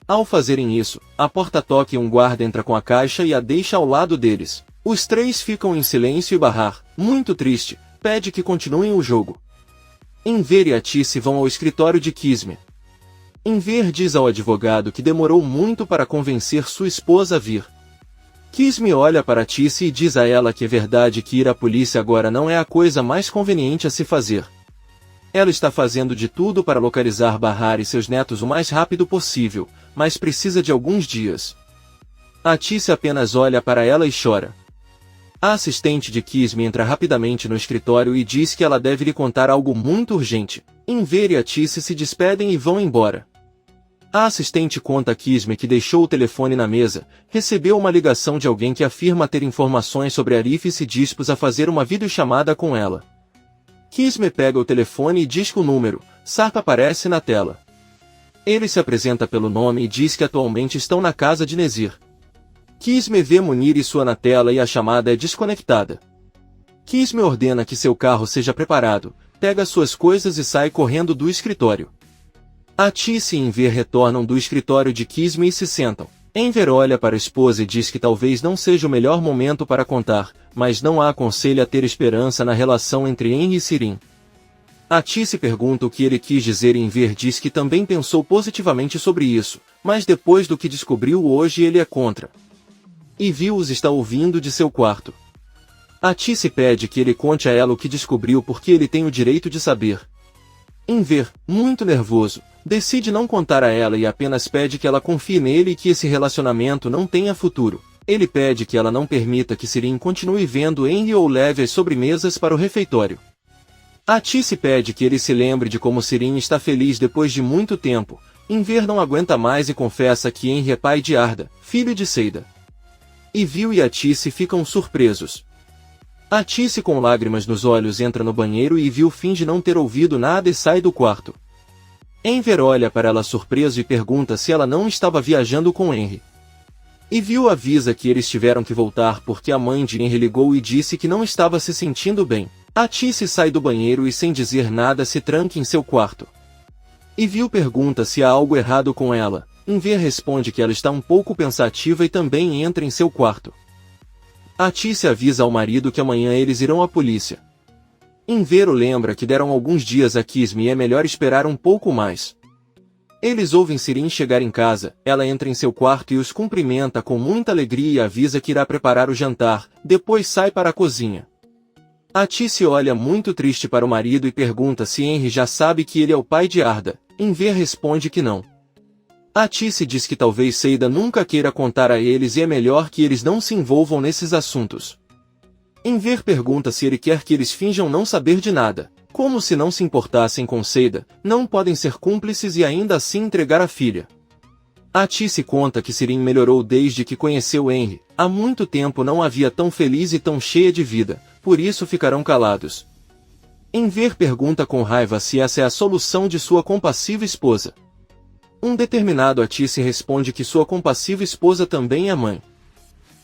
Ao fazerem isso, a porta toca e um guarda entra com a caixa e a deixa ao lado deles. Os três ficam em silêncio e Bahar, muito triste, pede que continuem o jogo. Enver e Atice vão ao escritório de Kismet. Enver diz ao advogado que demorou muito para convencer sua esposa a vir. Kismet olha para Atice e diz a ela que é verdade que ir à polícia agora não é a coisa mais conveniente a se fazer. Ela está fazendo de tudo para localizar Bahar e seus netos o mais rápido possível, mas precisa de alguns dias. Atice apenas olha para ela e chora. A assistente de Kisme entra rapidamente no escritório e diz que ela deve lhe contar algo muito urgente. Enver e Atice se despedem e vão embora. A assistente conta a Kisme que deixou o telefone na mesa, recebeu uma ligação de alguém que afirma ter informações sobre Arif e se dispôs a fazer uma videochamada com ela. Kisme pega o telefone e diz que o número, Sarp, aparece na tela. Ele se apresenta pelo nome e diz que atualmente estão na casa de Nezir. Kisme vê Munir e sua na tela e a chamada é desconectada. Kisme ordena que seu carro seja preparado, pega suas coisas e sai correndo do escritório. Atice e Enver retornam do escritório de Kisme e se sentam. Enver olha para a esposa e diz que talvez não seja o melhor momento para contar, mas não a aconselha a ter esperança na relação entre Henry e Sirin. Atice pergunta o que ele quis dizer e Enver diz que também pensou positivamente sobre isso, mas depois do que descobriu hoje ele é contra. Ivius está ouvindo de seu quarto. Atice pede que ele conte a ela o que descobriu porque ele tem o direito de saber. Enver, muito nervoso, decide não contar a ela e apenas pede que ela confie nele e que esse relacionamento não tenha futuro. Ele pede que ela não permita que Sirin continue vendo Henry ou leve as sobremesas para o refeitório. Atice pede que ele se lembre de como Sirin está feliz depois de muito tempo. Enver não aguenta mais e confessa que Henry é pai de Arda, filho de Seida. Ivil e Atice ficam surpresos. Atice com lágrimas nos olhos entra no banheiro e Ivil finge não ter ouvido nada e sai do quarto. Enver olha para ela surpreso e pergunta se ela não estava viajando com Henry. Ivil avisa que eles tiveram que voltar porque a mãe de Henry ligou e disse que não estava se sentindo bem. Atice sai do banheiro e sem dizer nada se tranca em seu quarto. Ivil pergunta se há algo errado com ela. Enver responde que ela está um pouco pensativa e também entra em seu quarto. Atice avisa ao marido que amanhã eles irão à polícia. Enver o lembra que deram alguns dias a Kisme e é melhor esperar um pouco mais. Eles ouvem Sirin chegar em casa, ela entra em seu quarto e os cumprimenta com muita alegria e avisa que irá preparar o jantar, depois sai para a cozinha. Atice olha muito triste para o marido e pergunta se Henry já sabe que ele é o pai de Arda. Enver responde que não. Atice diz que talvez Seida nunca queira contar a eles e é melhor que eles não se envolvam nesses assuntos. Enver pergunta se ele quer que eles finjam não saber de nada, como se não se importassem com Seida, não podem ser cúmplices e ainda assim entregar a filha. Atice conta que Sirin melhorou desde que conheceu Henry, há muito tempo não a via tão feliz e tão cheia de vida, por isso ficarão calados. Enver pergunta com raiva se essa é a solução de sua compassiva esposa. Um determinado Atice responde que sua compassiva esposa também é mãe.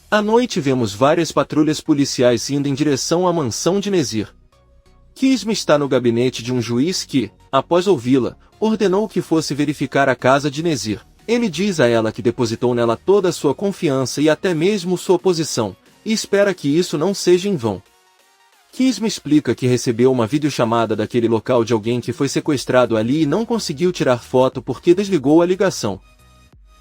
À noite vemos várias patrulhas policiais indo em direção à mansão de Nezir. Kisme está no gabinete de um juiz que, após ouvi-la, ordenou que fosse verificar a casa de Nezir. Ele diz a ela que depositou nela toda a sua confiança e até mesmo sua posição, e espera que isso não seja em vão. Kisme explica que recebeu uma videochamada daquele local de alguém que foi sequestrado ali e não conseguiu tirar foto porque desligou a ligação.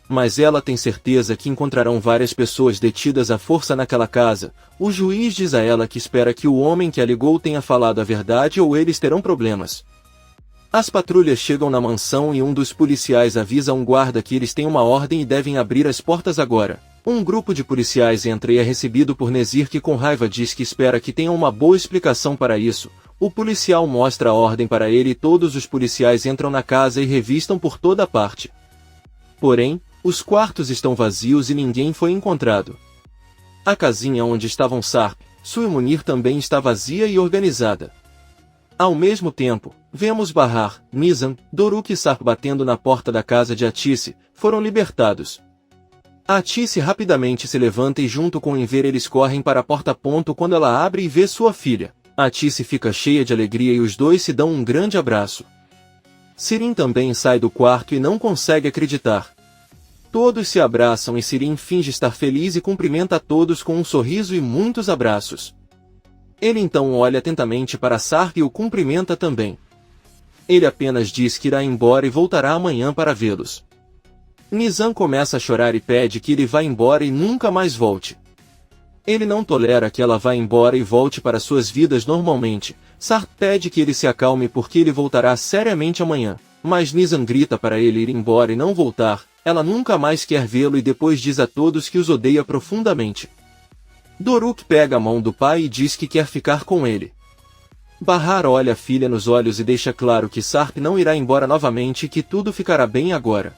Mas ela tem certeza que encontrarão várias pessoas detidas à força naquela casa. O juiz diz a ela que espera que o homem que a ligou tenha falado a verdade ou eles terão problemas. As patrulhas chegam na mansão e um dos policiais avisa um guarda que eles têm uma ordem e devem abrir as portas agora. Um grupo de policiais entra e é recebido por Nezir que com raiva diz que espera que tenha uma boa explicação para isso. O policial mostra a ordem para ele e todos os policiais entram na casa e revistam por toda parte. Porém, os quartos estão vazios e ninguém foi encontrado. A casinha onde estavam Sarp, Su e Munir também está vazia e organizada. Ao mesmo tempo, vemos Bahar, Nizam, Doruk e Sarp batendo na porta da casa de Atice, foram libertados. Atice rapidamente se levanta e junto com Enver eles correm para a porta. Quando ela abre e vê sua filha, Atice fica cheia de alegria e os dois se dão um grande abraço. Sirin também sai do quarto e não consegue acreditar. Todos se abraçam e Sirin finge estar feliz e cumprimenta a todos com um sorriso e muitos abraços. Ele então olha atentamente para Sarp e o cumprimenta também. Ele apenas diz que irá embora e voltará amanhã para vê-los. Nizam começa a chorar e pede que ele vá embora e nunca mais volte. Ele não tolera que ela vá embora e volte para suas vidas normalmente. Sarp pede que ele se acalme porque ele voltará seriamente amanhã, mas Nizam grita para ele ir embora e não voltar. Ela nunca mais quer vê-lo e depois diz a todos que os odeia profundamente. Doruk pega a mão do pai e diz que quer ficar com ele. Bahar olha a filha nos olhos e deixa claro que Sarp não irá embora novamente e que tudo ficará bem agora.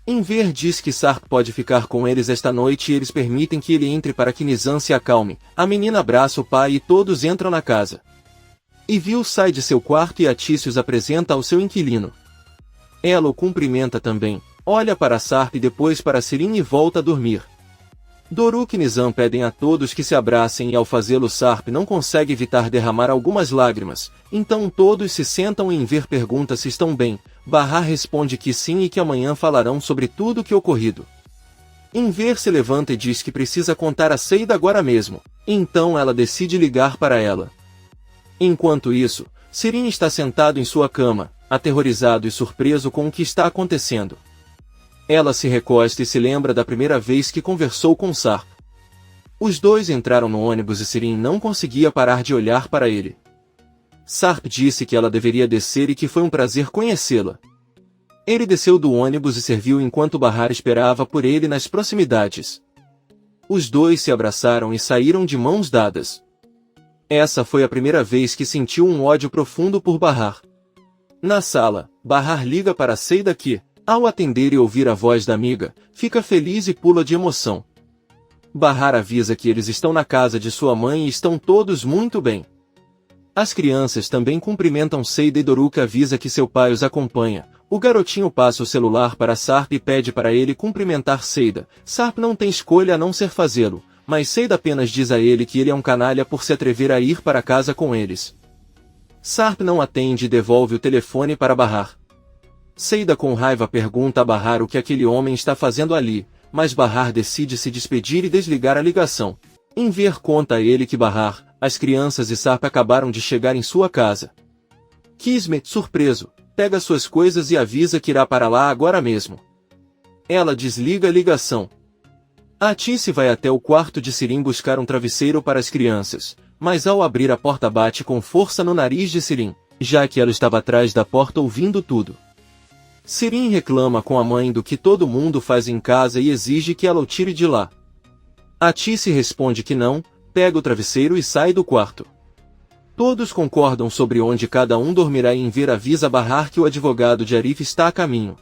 Enver diz que Sarp pode ficar com eles esta noite e eles permitem que ele entre para que Nizam se acalme. A menina abraça o pai e todos entram na casa. Ivil sai de seu quarto e Atício os apresenta ao seu inquilino. Ela o cumprimenta também, olha para Sarp e depois para Sirin e volta a dormir. Doruk e Nizam pedem a todos que se abracem e ao fazê-lo Sarp não consegue evitar derramar algumas lágrimas, então todos se sentam e Enver pergunta se estão bem. Bahar responde que sim e que amanhã falarão sobre tudo o que ocorrido. Enver se levanta e diz que precisa contar a Seida agora mesmo, então ela decide ligar para ela. Enquanto isso, Sirin está sentado em sua cama, aterrorizado e surpreso com o que está acontecendo. Ela se recosta e se lembra da primeira vez que conversou com Sarp. Os dois entraram no ônibus e Sirin não conseguia parar de olhar para ele. Sarp disse que ela deveria descer e que foi um prazer conhecê-la. Ele desceu do ônibus e serviu enquanto Bahar esperava por ele nas proximidades. Os dois se abraçaram e saíram de mãos dadas. Essa foi a primeira vez que sentiu um ódio profundo por Bahar. Na sala, Bahar liga para Seida que, ao atender e ouvir a voz da amiga, fica feliz e pula de emoção. Bahar avisa que eles estão na casa de sua mãe e estão todos muito bem. As crianças também cumprimentam Seida e Doruk avisa que seu pai os acompanha. O garotinho passa o celular para Sarp e pede para ele cumprimentar Seida. Sarp não tem escolha a não ser fazê-lo, mas Seida apenas diz a ele que ele é um canalha por se atrever a ir para casa com eles. Sarp não atende e devolve o telefone para Bahar. Seida com raiva pergunta a Bahar o que aquele homem está fazendo ali, mas Bahar decide se despedir e desligar a ligação. Enver conta a ele que Bahar, as crianças e Sarp acabaram de chegar em sua casa. Kismet, surpreso, pega suas coisas e avisa que irá para lá agora mesmo. Ela desliga a ligação. Atice vai até o quarto de Sirin buscar um travesseiro para as crianças, mas ao abrir a porta bate com força no nariz de Sirin, já que ela estava atrás da porta ouvindo tudo. Sirin reclama com a mãe do que todo mundo faz em casa e exige que ela o tire de lá. Atice responde que não, pega o travesseiro e sai do quarto. Todos concordam sobre onde cada um dormirá e Enver avisa Bahar que o advogado de Arif está a caminho.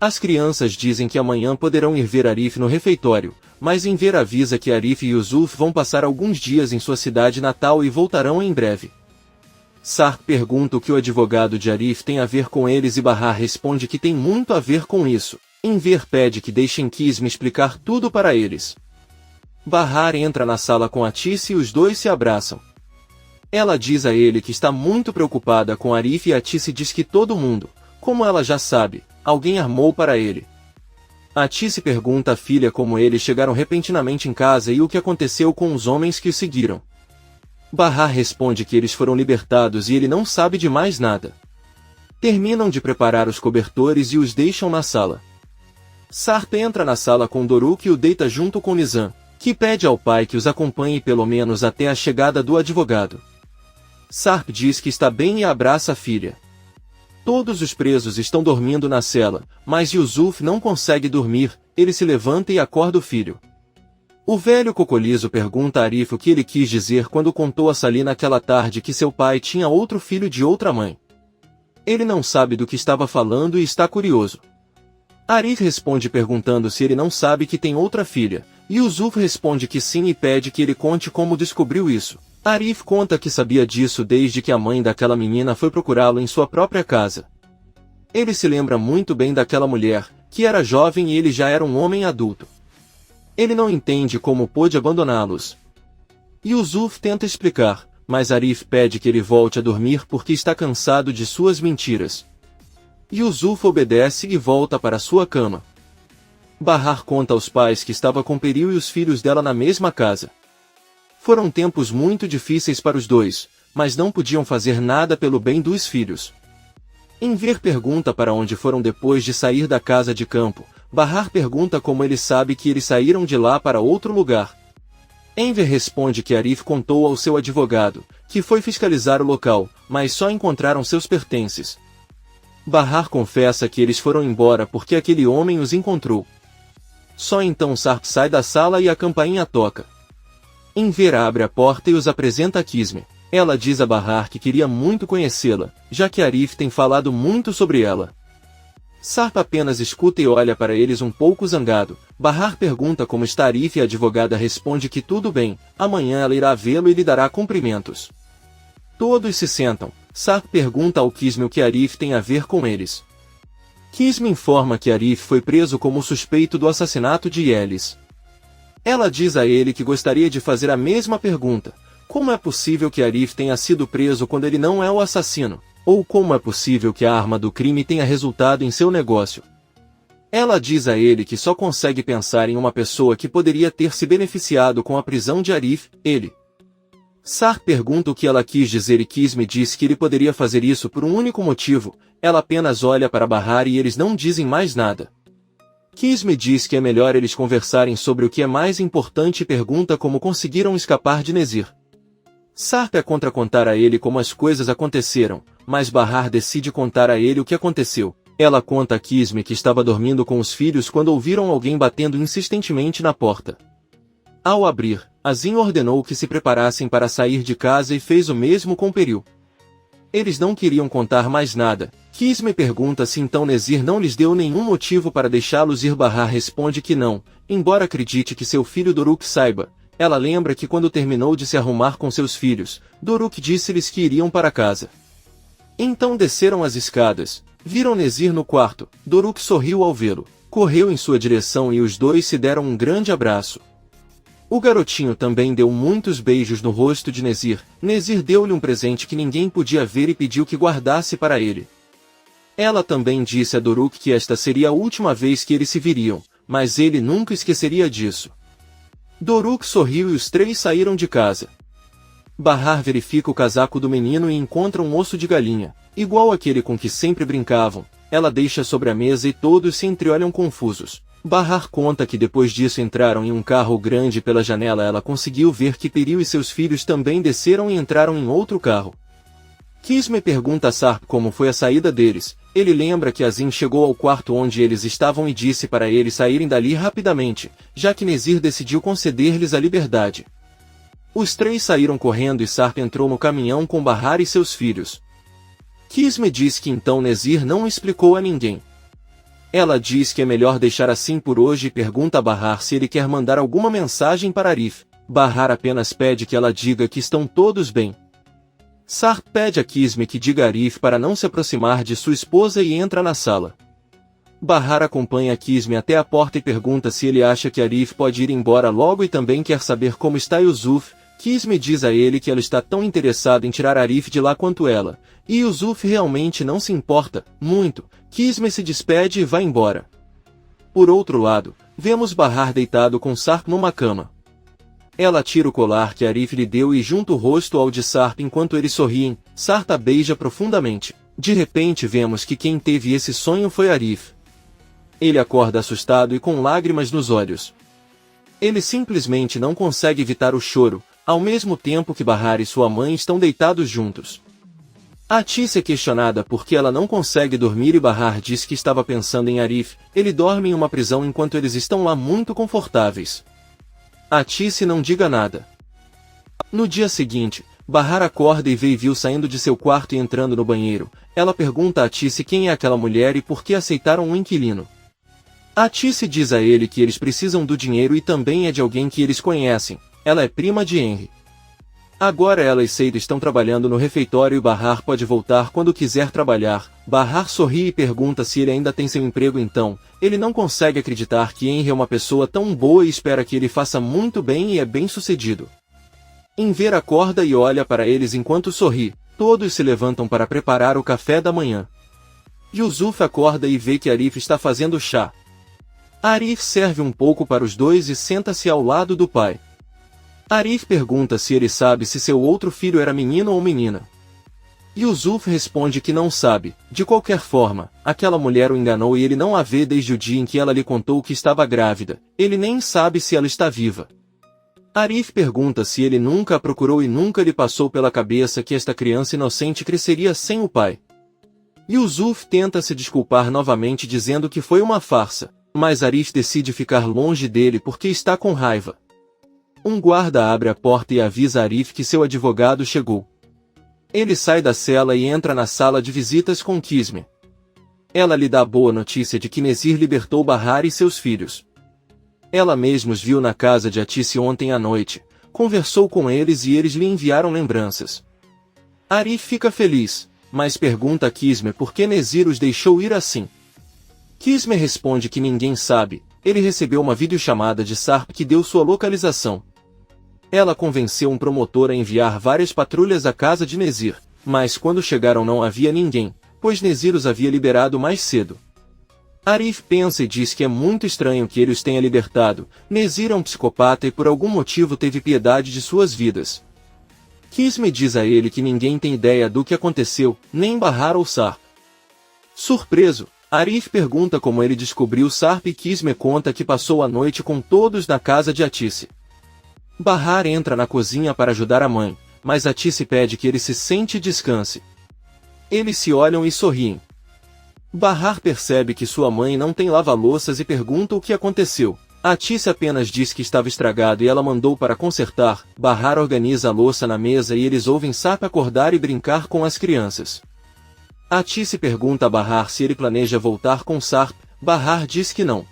As crianças dizem que amanhã poderão ir ver Arif no refeitório, mas Enver avisa que Arif e Yusuf vão passar alguns dias em sua cidade natal e voltarão em breve. Sarp pergunta o que o advogado de Arif tem a ver com eles e Bahar responde que tem muito a ver com isso. Enver pede que deixem Kisme explicar tudo para eles. Bahar entra na sala com Atice e os dois se abraçam. Ela diz a ele que está muito preocupada com Arif e Atice diz que todo mundo, como ela já sabe, alguém armou para ele. Atice pergunta à filha como eles chegaram repentinamente em casa e o que aconteceu com os homens que o seguiram. Bahar responde que eles foram libertados e ele não sabe de mais nada. Terminam de preparar os cobertores e os deixam na sala. Sarp entra na sala com Doruk e o deita junto com Nizam, que pede ao pai que os acompanhe pelo menos até a chegada do advogado. Sarp diz que está bem e abraça a filha. Todos os presos estão dormindo na cela, mas Yusuf não consegue dormir, ele se levanta e acorda o filho. O velho Cocolizo pergunta a Arif o que ele quis dizer quando contou a Sali naquela tarde que seu pai tinha outro filho de outra mãe. Ele não sabe do que estava falando e está curioso. Arif responde perguntando se ele não sabe que tem outra filha, e Yusuf responde que sim e pede que ele conte como descobriu isso. Arif conta que sabia disso desde que a mãe daquela menina foi procurá-lo em sua própria casa. Ele se lembra muito bem daquela mulher, que era jovem e ele já era um homem adulto. Ele não entende como pôde abandoná-los. Yusuf tenta explicar, mas Arif pede que ele volte a dormir porque está cansado de suas mentiras. Yusuf obedece e volta para sua cama. Bahar conta aos pais que estava com Peril e os filhos dela na mesma casa. Foram tempos muito difíceis para os dois, mas não podiam fazer nada pelo bem dos filhos. Enver pergunta para onde foram depois de sair da casa de campo. Bahar pergunta como ele sabe que eles saíram de lá para outro lugar. Enver responde que Arif contou ao seu advogado, que foi fiscalizar o local, mas só encontraram seus pertences. Bahar confessa que eles foram embora porque aquele homem os encontrou. Só então Sarp sai da sala e a campainha toca. Enver abre a porta e os apresenta a Kismet. Ela diz a Bahar que queria muito conhecê-la, já que Arif tem falado muito sobre ela. Sarp apenas escuta e olha para eles um pouco zangado. Bahar pergunta como está Arif e a advogada responde que tudo bem, amanhã ela irá vê-lo e lhe dará cumprimentos. Todos se sentam. Sarp pergunta ao Kismet o que Arif tem a ver com eles. Kismet informa que Arif foi preso como suspeito do assassinato de Yelis. Ela diz a ele que gostaria de fazer a mesma pergunta. Como é possível que Arif tenha sido preso quando ele não é o assassino? Ou como é possível que a arma do crime tenha resultado em seu negócio? Ela diz a ele que só consegue pensar em uma pessoa que poderia ter se beneficiado com a prisão de Arif, ele. Sarp pergunta o que ela quis dizer e Kismet diz que ele poderia fazer isso por um único motivo. Ela apenas olha para Bahar e eles não dizem mais nada. Kismet diz que é melhor eles conversarem sobre o que é mais importante e pergunta como conseguiram escapar de Nezir. Sarp é contra contar a ele como as coisas aconteceram, mas Bahar decide contar a ele o que aconteceu. Ela conta a Kismet que estava dormindo com os filhos quando ouviram alguém batendo insistentemente na porta. Ao abrir, Azim ordenou que se preparassem para sair de casa e fez o mesmo com Peril. Eles não queriam contar mais nada. Kismet pergunta se então Nezir não lhes deu nenhum motivo para deixá-los ir. Bahar responde que não, embora acredite que seu filho Doruk saiba. Ela lembra que quando terminou de se arrumar com seus filhos, Doruk disse-lhes que iriam para casa. Então desceram as escadas, viram Nezir no quarto. Doruk sorriu ao vê-lo, correu em sua direção e os dois se deram um grande abraço. O garotinho também deu muitos beijos no rosto de Nezir. Nezir deu-lhe um presente que ninguém podia ver e pediu que guardasse para ele. Ela também disse a Doruk que esta seria a última vez que eles se viriam, mas ele nunca esqueceria disso. Doruk sorriu e os três saíram de casa. Bahar verifica o casaco do menino e encontra um osso de galinha, igual aquele com que sempre brincavam. Ela deixa sobre a mesa e todos se entreolham confusos. Bahar conta que depois disso entraram em um carro grande pela janela. Ela conseguiu ver que Peril e seus filhos também desceram e entraram em outro carro. Kismet pergunta a Sarp como foi a saída deles. Ele lembra que Azim chegou ao quarto onde eles estavam e disse para eles saírem dali rapidamente, já que Nezir decidiu conceder-lhes a liberdade. Os três saíram correndo e Sarp entrou no caminhão com Bahar e seus filhos. Kismet diz que então Nezir não explicou a ninguém. Ela diz que é melhor deixar assim por hoje e pergunta a Bahar se ele quer mandar alguma mensagem para Arif. Bahar apenas pede que ela diga que estão todos bem. Sarp pede a Kismet que diga a Arif para não se aproximar de sua esposa e entra na sala. Bahar acompanha Kismet até a porta e pergunta se ele acha que Arif pode ir embora logo e também quer saber como está Yusuf. Kismet diz a ele que ela está tão interessada em tirar Arif de lá quanto ela, e Yusuf realmente não se importa muito. Kismet se despede e vai embora. Por outro lado, vemos Bahar deitado com Sarp numa cama. Ela tira o colar que Arif lhe deu e junta o rosto ao de Sarp enquanto eles sorriem. Sarp a beija profundamente. De repente vemos que quem teve esse sonho foi Arif. Ele acorda assustado e com lágrimas nos olhos. Ele simplesmente não consegue evitar o choro, ao mesmo tempo que Bahar e sua mãe estão deitados juntos. Atis é questionada porque ela não consegue dormir e Bahar diz que estava pensando em Arif. Ele dorme em uma prisão enquanto eles estão lá muito confortáveis. Atis não diga nada. No dia seguinte, Bahar acorda e vê Vil saindo de seu quarto e entrando no banheiro. Ela pergunta a Atis quem é aquela mulher e por que aceitaram um inquilino. Atis diz a ele que eles precisam do dinheiro e também é de alguém que eles conhecem. Ela é prima de Henry. Agora ela e Seida estão trabalhando no refeitório e Bahar pode voltar quando quiser trabalhar. Bahar sorri e pergunta se ele ainda tem seu emprego então. Ele não consegue acreditar que Henry é uma pessoa tão boa e espera que ele faça muito bem e é bem sucedido. Enver acorda e olha para eles enquanto sorri. Todos se levantam para preparar o café da manhã. Yusuf acorda e vê que Arif está fazendo chá. Arif serve um pouco para os dois e senta-se ao lado do pai. Arif pergunta se ele sabe se seu outro filho era menino ou menina. Yusuf responde que não sabe. De qualquer forma, aquela mulher o enganou e ele não a vê desde o dia em que ela lhe contou que estava grávida. Ele nem sabe se ela está viva. Arif pergunta se ele nunca a procurou e nunca lhe passou pela cabeça que esta criança inocente cresceria sem o pai. Yusuf tenta se desculpar novamente dizendo que foi uma farsa, mas Arif decide ficar longe dele porque está com raiva. Um guarda abre a porta e avisa Arif que seu advogado chegou. Ele sai da cela e entra na sala de visitas com Kisme. Ela lhe dá a boa notícia de que Nezir libertou Bahar e seus filhos. Ela mesma os viu na casa de Atice ontem à noite, conversou com eles e eles lhe enviaram lembranças. Arif fica feliz, mas pergunta a Kisme por que Nezir os deixou ir assim. Kisme responde que ninguém sabe, ele recebeu uma videochamada de Sarp que deu sua localização. Ela convenceu um promotor a enviar várias patrulhas à casa de Nezir, mas quando chegaram não havia ninguém, pois Nezir os havia liberado mais cedo. Arif pensa e diz que é muito estranho que ele os tenha libertado. Nezir é um psicopata e por algum motivo teve piedade de suas vidas. Kisme diz a ele que ninguém tem ideia do que aconteceu, nem Bahar ou Sarp. Surpreso, Arif pergunta como ele descobriu Sarp e Kisme conta que passou a noite com todos na casa de Atice. Bahar entra na cozinha para ajudar a mãe, mas Atice pede que ele se sente e descanse. Eles se olham e sorriem. Bahar percebe que sua mãe não tem lava-louças e pergunta o que aconteceu. Atice apenas diz que estava estragado e ela mandou para consertar. Bahar organiza a louça na mesa e eles ouvem Sarp acordar e brincar com as crianças. Atice pergunta a Bahar se ele planeja voltar com Sarp. Bahar diz que não.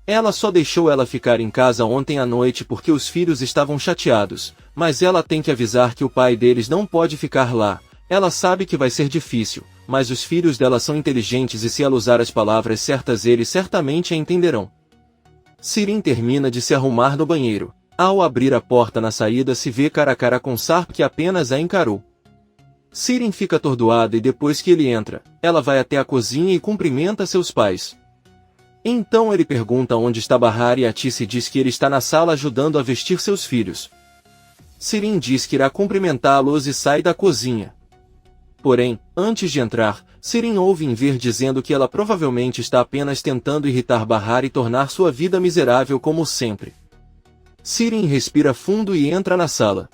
Ela só deixou ela ficar em casa ontem à noite porque os filhos estavam chateados, mas ela tem que avisar que o pai deles não pode ficar lá. Ela sabe que vai ser difícil, mas os filhos dela são inteligentes e se ela usar as palavras certas eles certamente a entenderão. Sirin termina de se arrumar no banheiro. Ao abrir a porta na saída se vê cara a cara com Sarp que apenas a encarou. Sirin fica atordoada e depois que ele entra, ela vai até a cozinha e cumprimenta seus pais. Então ele pergunta onde está Bahar e Atice diz que ele está na sala ajudando a vestir seus filhos. Sirin diz que irá cumprimentá-los e sai da cozinha. Porém, antes de entrar, Sirin ouve Enver dizendo que ela provavelmente está apenas tentando irritar Bahar e tornar sua vida miserável como sempre. Sirin respira fundo e entra na sala.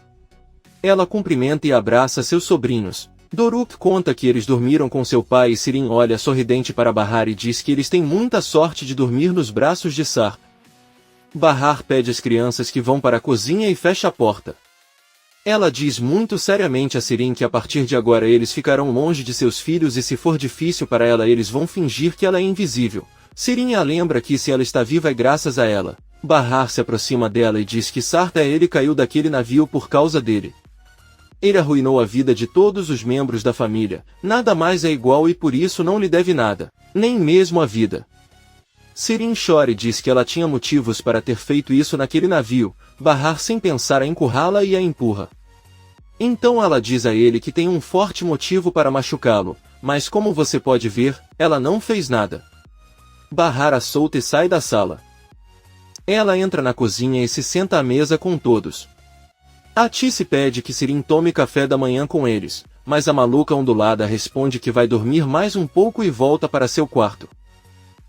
Ela cumprimenta e abraça seus sobrinhos. Doruk conta que eles dormiram com seu pai e Sirin olha sorridente para Bahar e diz que eles têm muita sorte de dormir nos braços de Sarp. Bahar pede às crianças que vão para a cozinha e fecha a porta. Ela diz muito seriamente a Sirin que a partir de agora eles ficarão longe de seus filhos e se for difícil para ela eles vão fingir que ela é invisível. Sirin a lembra que se ela está viva é graças a ela. Bahar se aproxima dela e diz que Sarp ele caiu daquele navio por causa dele. Ele arruinou a vida de todos os membros da família, nada mais é igual e por isso não lhe deve nada, nem mesmo a vida. Sirin chora e diz que ela tinha motivos para ter feito isso naquele navio. Bahar sem pensar a encurrá-la e a empurra. Então ela diz a ele que tem um forte motivo para machucá-lo, mas como você pode ver, ela não fez nada. Bahar a solta e sai da sala. Ela entra na cozinha e se senta à mesa com todos. Atice pede que Sirin tome café da manhã com eles, mas a maluca ondulada responde que vai dormir mais um pouco e volta para seu quarto.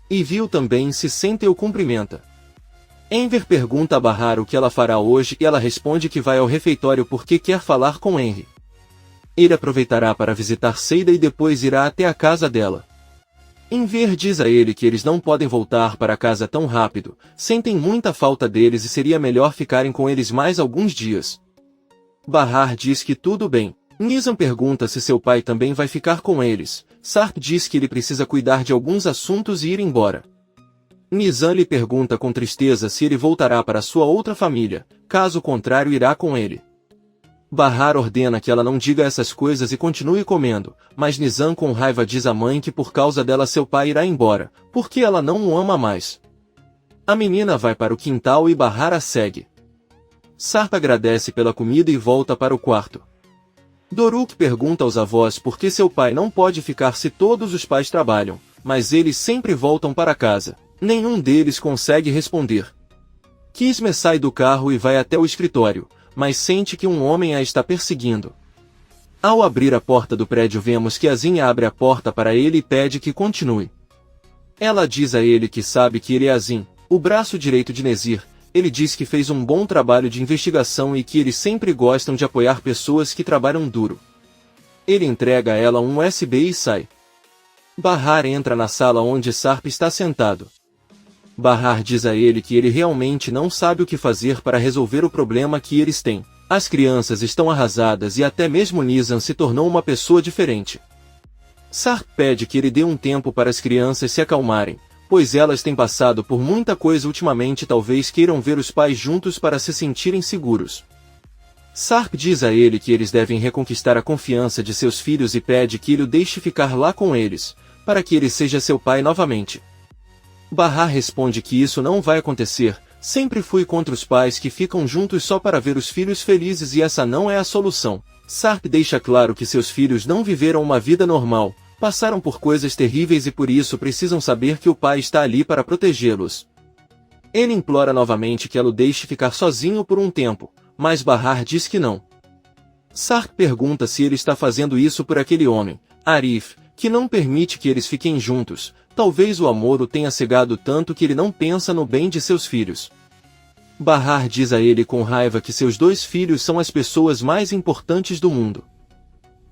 Ivil também se senta e o cumprimenta. Enver pergunta a Bahar o que ela fará hoje e ela responde que vai ao refeitório porque quer falar com Henry. Ele aproveitará para visitar Seida e depois irá até a casa dela. Enver diz a ele que eles não podem voltar para casa tão rápido, sentem muita falta deles e seria melhor ficarem com eles mais alguns dias. Bahar diz que tudo bem. Nizam pergunta se seu pai também vai ficar com eles. Sarp diz que ele precisa cuidar de alguns assuntos e ir embora. Nizam lhe pergunta com tristeza se ele voltará para sua outra família, caso contrário irá com ele. Bahar ordena que ela não diga essas coisas e continue comendo, mas Nizam com raiva diz à mãe que por causa dela seu pai irá embora, porque ela não o ama mais. A menina vai para o quintal e Bahar a segue. Sarp agradece pela comida e volta para o quarto. Doruk pergunta aos avós por que seu pai não pode ficar se todos os pais trabalham, mas eles sempre voltam para casa. Nenhum deles consegue responder. Kisme sai do carro e vai até o escritório, mas sente que um homem a está perseguindo. Ao abrir a porta do prédio vemos que Azin abre a porta para ele e pede que continue. Ela diz a ele que sabe que ele é Azin, o braço direito de Nezir. Ele diz que fez um bom trabalho de investigação e que eles sempre gostam de apoiar pessoas que trabalham duro. Ele entrega a ela um USB e sai. Bahar entra na sala onde Sarp está sentado. Bahar diz a ele que ele realmente não sabe o que fazer para resolver o problema que eles têm. As crianças estão arrasadas e até mesmo Nizam se tornou uma pessoa diferente. Sarp pede que ele dê um tempo para as crianças se acalmarem, pois elas têm passado por muita coisa ultimamente e talvez queiram ver os pais juntos para se sentirem seguros. Sarp diz a ele que eles devem reconquistar a confiança de seus filhos e pede que ele o deixe ficar lá com eles, para que ele seja seu pai novamente. Bahar responde que isso não vai acontecer, sempre fui contra os pais que ficam juntos só para ver os filhos felizes e essa não é a solução. Sarp deixa claro que seus filhos não viveram uma vida normal, passaram por coisas terríveis e por isso precisam saber que o pai está ali para protegê-los. Ele implora novamente que ela o deixe ficar sozinho por um tempo, mas Bahar diz que não. Sarp pergunta se ele está fazendo isso por aquele homem, Arif, que não permite que eles fiquem juntos. Talvez o amor o tenha cegado tanto que ele não pensa no bem de seus filhos. Bahar diz a ele com raiva que seus 2 filhos são as pessoas mais importantes do mundo.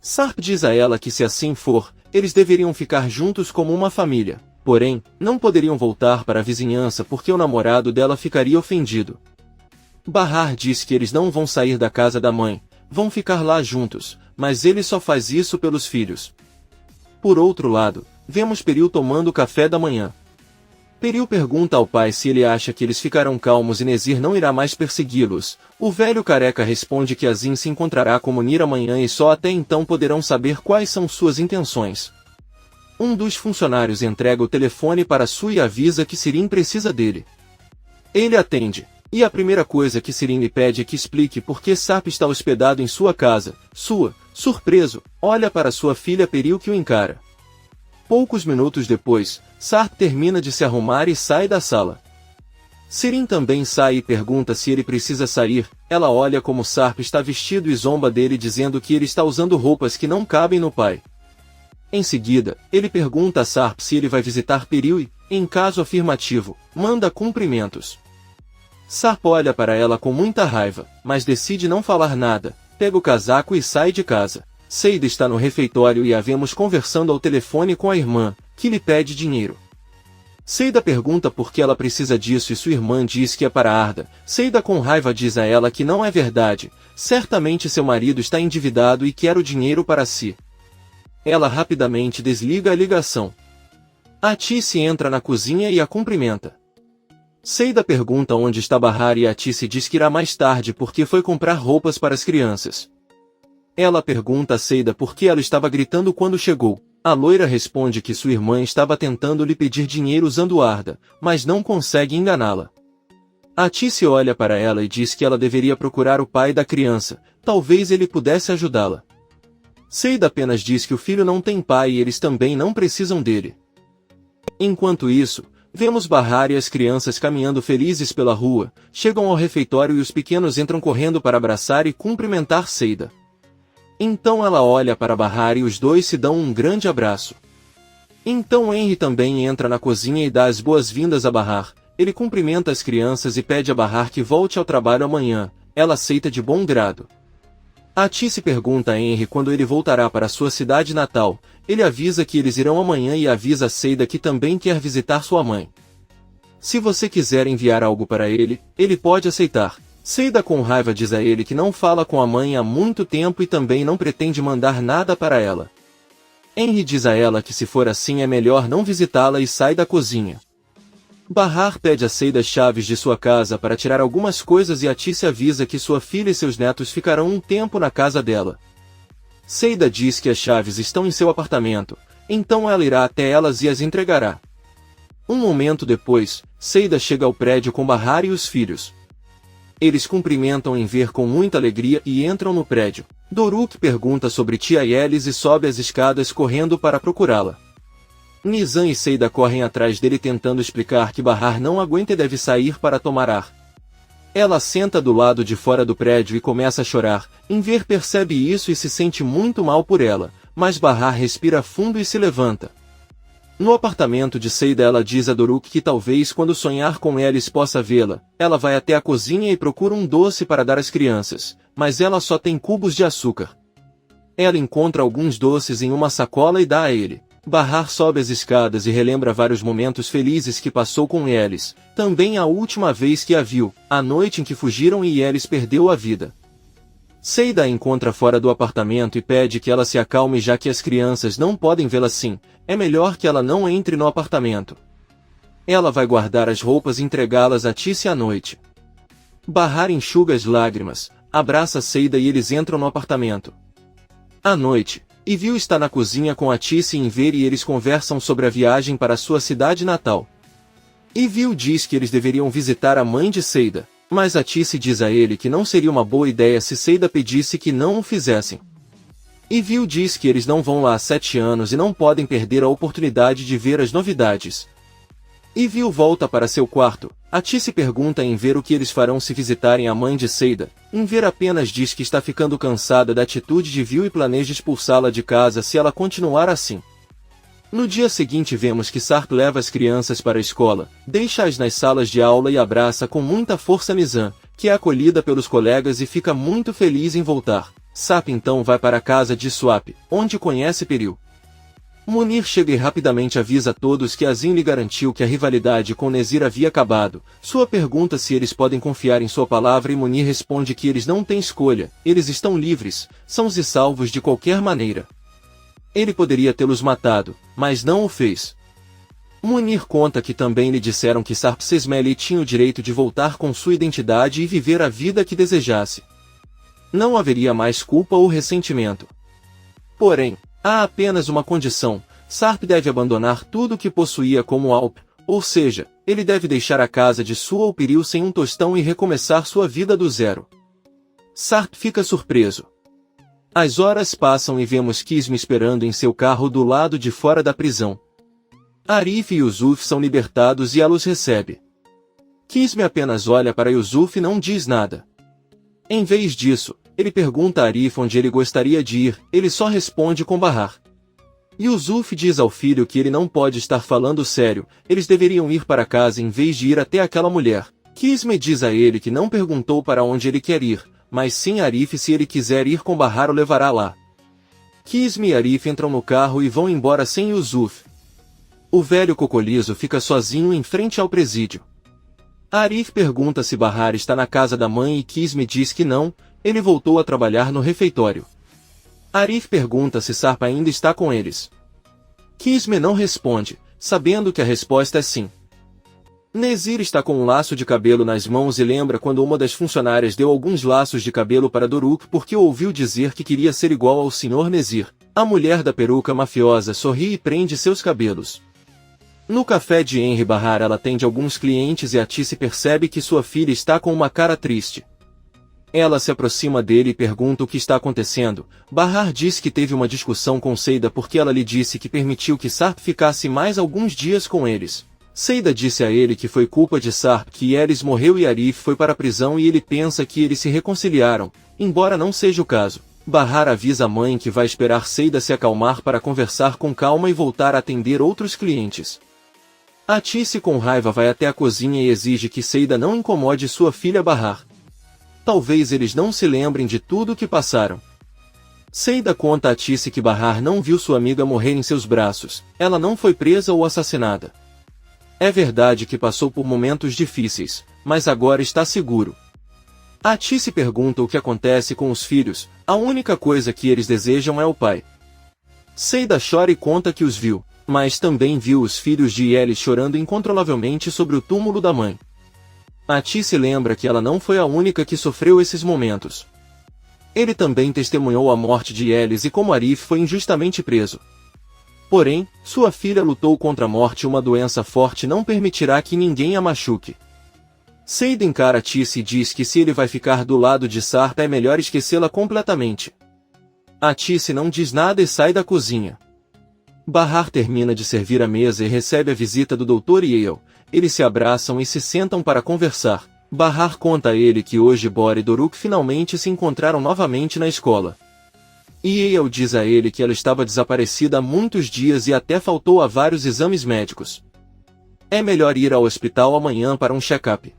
Sarp diz a ela que se assim for, eles deveriam ficar juntos como uma família. Porém, não poderiam voltar para a vizinhança porque o namorado dela ficaria ofendido. Bahar diz que eles não vão sair da casa da mãe, vão ficar lá juntos, mas ele só faz isso pelos filhos. Por outro lado, vemos Peril tomando o café da manhã. Peril pergunta ao pai se ele acha que eles ficarão calmos e Nezir não irá mais persegui-los. O velho careca responde que Azim se encontrará com Munir amanhã e só até então poderão saber quais são suas intenções. Um dos funcionários entrega o telefone para Su e avisa que Sirin precisa dele. Ele atende, e a primeira coisa que Sirin lhe pede é que explique por que Sarp está hospedado em sua casa. Sua, surpreso, olha para sua filha Peril que o encara. Poucos minutos depois, Sarp termina de se arrumar e sai da sala. Sirin também sai e pergunta se ele precisa sair. Ela olha como Sarp está vestido e zomba dele dizendo que ele está usando roupas que não cabem no pai. Em seguida, ele pergunta a Sarp se ele vai visitar Peril e, em caso afirmativo, manda cumprimentos. Sarp olha para ela com muita raiva, mas decide não falar nada, pega o casaco e sai de casa. Seida está no refeitório e a vemos conversando ao telefone com a irmã, que lhe pede dinheiro. Seida pergunta por que ela precisa disso e sua irmã diz que é para Arda. Seida com raiva diz a ela que não é verdade, certamente seu marido está endividado e quer o dinheiro para si. Ela rapidamente desliga a ligação. Atice entra na cozinha e a cumprimenta. Seida pergunta onde está Bahar e Atice diz que irá mais tarde porque foi comprar roupas para as crianças. Ela pergunta a Seida por que ela estava gritando quando chegou. A loira responde que sua irmã estava tentando lhe pedir dinheiro usando Arda, mas não consegue enganá-la. Atice olha para ela e diz que ela deveria procurar o pai da criança, talvez ele pudesse ajudá-la. Seida apenas diz que o filho não tem pai e eles também não precisam dele. Enquanto isso, vemos Bahar e as crianças caminhando felizes pela rua, chegam ao refeitório e os pequenos entram correndo para abraçar e cumprimentar Seida. Então ela olha para Bahar e os dois se dão um grande abraço. Então Henry também entra na cozinha e dá as boas-vindas a Bahar. Ele cumprimenta as crianças e pede a Bahar que volte ao trabalho amanhã. Ela aceita de bom grado. Atice pergunta a Henry quando ele voltará para sua cidade natal. Ele avisa que eles irão amanhã e avisa a Seida que também quer visitar sua mãe. Se você quiser enviar algo para ele, ele pode aceitar. Seida com raiva diz a ele que não fala com a mãe há muito tempo e também não pretende mandar nada para ela. Henry diz a ela que se for assim é melhor não visitá-la e sai da cozinha. Bahar pede a Seida as chaves de sua casa para tirar algumas coisas e Atice avisa que sua filha e seus netos ficarão um tempo na casa dela. Seida diz que as chaves estão em seu apartamento, então ela irá até elas e as entregará. Um momento depois, Seida chega ao prédio com Bahar e os filhos. Eles cumprimentam em ver com muita alegria e entram no prédio. Doruk pergunta sobre Tia Yelis e sobe as escadas correndo para procurá-la. Nizam e Seida correm atrás dele tentando explicar que Bahar não aguenta e deve sair para tomar ar. Ela senta do lado de fora do prédio e começa a chorar. Enver percebe isso e se sente muito mal por ela, mas Bahar respira fundo e se levanta. No apartamento de Seida ela diz a Doruk que talvez quando sonhar com Yelis possa vê-la. Ela vai até a cozinha e procura um doce para dar às crianças, mas ela só tem cubos de açúcar. Ela encontra alguns doces em uma sacola e dá a ele. Bahar sobe as escadas e relembra vários momentos felizes que passou com Yelis, também a última vez que a viu, a noite em que fugiram e Yelis perdeu a vida. Seida a encontra fora do apartamento e pede que ela se acalme já que as crianças não podem vê-la assim, é melhor que ela não entre no apartamento. Ela vai guardar as roupas e entregá-las a Tice à noite. Bahar enxuga as lágrimas, abraça Seida e eles entram no apartamento. À noite, Ivil está na cozinha com a Tice em ver e eles conversam sobre a viagem para sua cidade natal. Ivil diz que eles deveriam visitar a mãe de Seida, mas a Tice diz a ele que não seria uma boa ideia se Seida pedisse que não o fizessem. Ivil diz que eles não vão lá há 7 anos e não podem perder a oportunidade de ver as novidades. Ivil volta para seu quarto. A Tice pergunta em ver o que eles farão se visitarem a mãe de Seida. Em ver apenas diz que está ficando cansada da atitude de Ivil e planeja expulsá-la de casa se ela continuar assim. No dia seguinte vemos que Sarp leva as crianças para a escola, deixa-as nas salas de aula e abraça com muita força Nizam, que é acolhida pelos colegas e fica muito feliz em voltar. Sarp então vai para a casa de Swap, onde conhece Peril. Munir chega e rapidamente avisa a todos que Azim lhe garantiu que a rivalidade com Nezir havia acabado. Sua pergunta se eles podem confiar em sua palavra e Munir responde que eles não têm escolha, eles estão livres, sãos e salvos de qualquer maneira. Ele poderia tê-los matado, mas não o fez. Munir conta que também lhe disseram que Sarp Sesmeli tinha o direito de voltar com sua identidade e viver a vida que desejasse. Não haveria mais culpa ou ressentimento. Porém, há apenas uma condição: Sarp deve abandonar tudo o que possuía como Alp, ou seja, ele deve deixar a casa de sua Peril sem um tostão e recomeçar sua vida do zero. Sarp fica surpreso. As horas passam e vemos Kisme esperando em seu carro do lado de fora da prisão. Arif e Yusuf são libertados e ela os recebe. Kisme apenas olha para Yusuf e não diz nada. Em vez disso, ele pergunta a Arif onde ele gostaria de ir, ele só responde com Bahar. Yusuf diz ao filho que ele não pode estar falando sério, eles deveriam ir para casa em vez de ir até aquela mulher. Kisme diz a ele que não perguntou para onde ele quer ir, mas sim Arif se ele quiser ir com Bahar o levará lá. Kisme e Arif entram no carro e vão embora sem Yusuf. O velho cocoliso fica sozinho em frente ao presídio. Arif pergunta se Bahar está na casa da mãe e Kisme diz que não, ele voltou a trabalhar no refeitório. Arif pergunta se Sarp ainda está com eles. Kisme não responde, sabendo que a resposta é sim. Nezir está com um laço de cabelo nas mãos e lembra quando uma das funcionárias deu alguns laços de cabelo para Doruk porque ouviu dizer que queria ser igual ao Sr. Nezir. A mulher da peruca mafiosa sorri e prende seus cabelos. No café de Henry Bahar ela atende alguns clientes e a Tice percebe que sua filha está com uma cara triste. Ela se aproxima dele e pergunta o que está acontecendo. Bahar diz que teve uma discussão com Seida porque ela lhe disse que permitiu que Sarp ficasse mais alguns dias com eles. Seida disse a ele que foi culpa de Sarp que Yelis morreu e Arif foi para a prisão e ele pensa que eles se reconciliaram, embora não seja o caso. Bahar avisa a mãe que vai esperar Seida se acalmar para conversar com calma e voltar a atender outros clientes. A Tice com raiva vai até a cozinha e exige que Seida não incomode sua filha Bahar. Talvez eles não se lembrem de tudo o que passaram. Seida conta a Tice que Bahar não viu sua amiga morrer em seus braços, ela não foi presa ou assassinada. É verdade que passou por momentos difíceis, mas agora está seguro. A Tice pergunta o que acontece com os filhos, a única coisa que eles desejam é o pai. Seida chora e conta que os viu, mas também viu os filhos de Yelis chorando incontrolavelmente sobre o túmulo da mãe. A Tice lembra que ela não foi a única que sofreu esses momentos. Ele também testemunhou a morte de Yelis e como Arif foi injustamente preso. Porém, sua filha lutou contra a morte e uma doença forte não permitirá que ninguém a machuque. Seida encara Tice e diz que se ele vai ficar do lado de Sarp é melhor esquecê-la completamente. A Tice não diz nada e sai da cozinha. Bahar termina de servir a mesa e recebe a visita do Dr. Yale. Eles se abraçam e se sentam para conversar. Bahar conta a ele que hoje Bor e Doruk finalmente se encontraram novamente na escola. Yale diz a ele que ela estava desaparecida há muitos dias e até faltou a vários exames médicos. É melhor ir ao hospital amanhã para um check-up.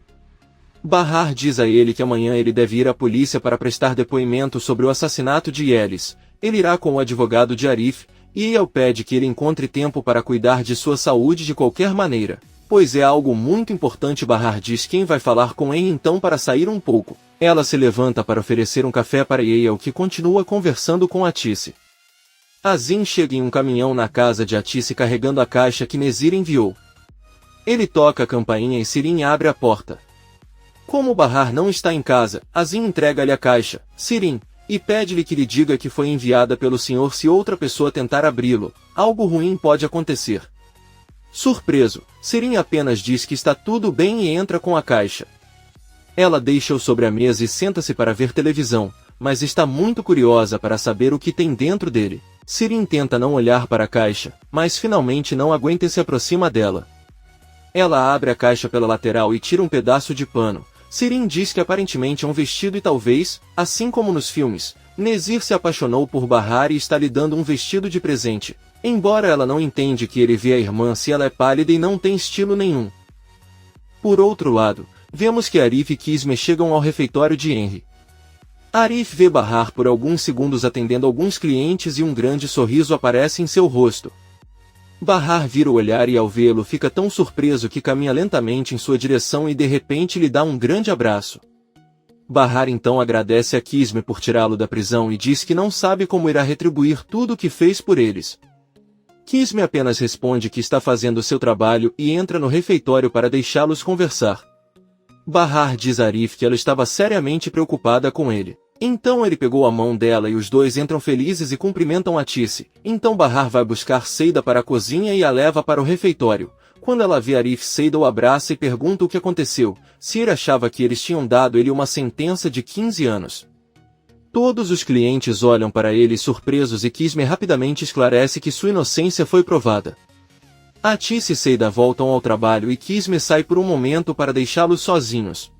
Bahar diz a ele que amanhã ele deve ir à polícia para prestar depoimento sobre o assassinato de Yelis. Ele irá com o advogado de Arif. Yael pede que ele encontre tempo para cuidar de sua saúde de qualquer maneira, pois é algo muito importante. Bahar diz quem vai falar com Ein então para sair um pouco. Ela se levanta para oferecer um café para Yael, que continua conversando com Atice. Azim chega em um caminhão na casa de Atice carregando a caixa que Nezir enviou. Ele toca a campainha e Sirin abre a porta. Como Bahar não está em casa, Azim entrega-lhe a caixa, Sirin, e pede-lhe que lhe diga que foi enviada pelo senhor. Se outra pessoa tentar abri-lo, algo ruim pode acontecer. Surpreso, Sirin apenas diz que está tudo bem e entra com a caixa. Ela deixa-o sobre a mesa e senta-se para ver televisão, mas está muito curiosa para saber o que tem dentro dele. Sirin tenta não olhar para a caixa, mas finalmente não aguenta e se aproxima dela. Ela abre a caixa pela lateral e tira um pedaço de pano. Sirin diz que aparentemente é um vestido e talvez, assim como nos filmes, Nezir se apaixonou por Bahar e está lhe dando um vestido de presente, embora ela não entende que ele vê a irmã se ela é pálida e não tem estilo nenhum. Por outro lado, vemos que Arif e Kisme chegam ao refeitório de Henry. Arif vê Bahar por alguns segundos atendendo alguns clientes e um grande sorriso aparece em seu rosto. Bahar vira o olhar e ao vê-lo fica tão surpreso que caminha lentamente em sua direção e de repente lhe dá um grande abraço. Bahar então agradece a Kisme por tirá-lo da prisão e diz que não sabe como irá retribuir tudo o que fez por eles. Kisme apenas responde que está fazendo seu trabalho e entra no refeitório para deixá-los conversar. Bahar diz a Arif que ela estava seriamente preocupada com ele. Então ele pegou a mão dela e os dois entram felizes e cumprimentam Atice. Então Bahar vai buscar Seida para a cozinha e a leva para o refeitório. Quando ela vê Arif, Seida o abraça e pergunta o que aconteceu, se ele achava que eles tinham dado ele uma sentença de 15 anos. Todos os clientes olham para ele surpresos e Kisme rapidamente esclarece que sua inocência foi provada. Atice e Seida voltam ao trabalho e Kisme sai por um momento para deixá-los sozinhos.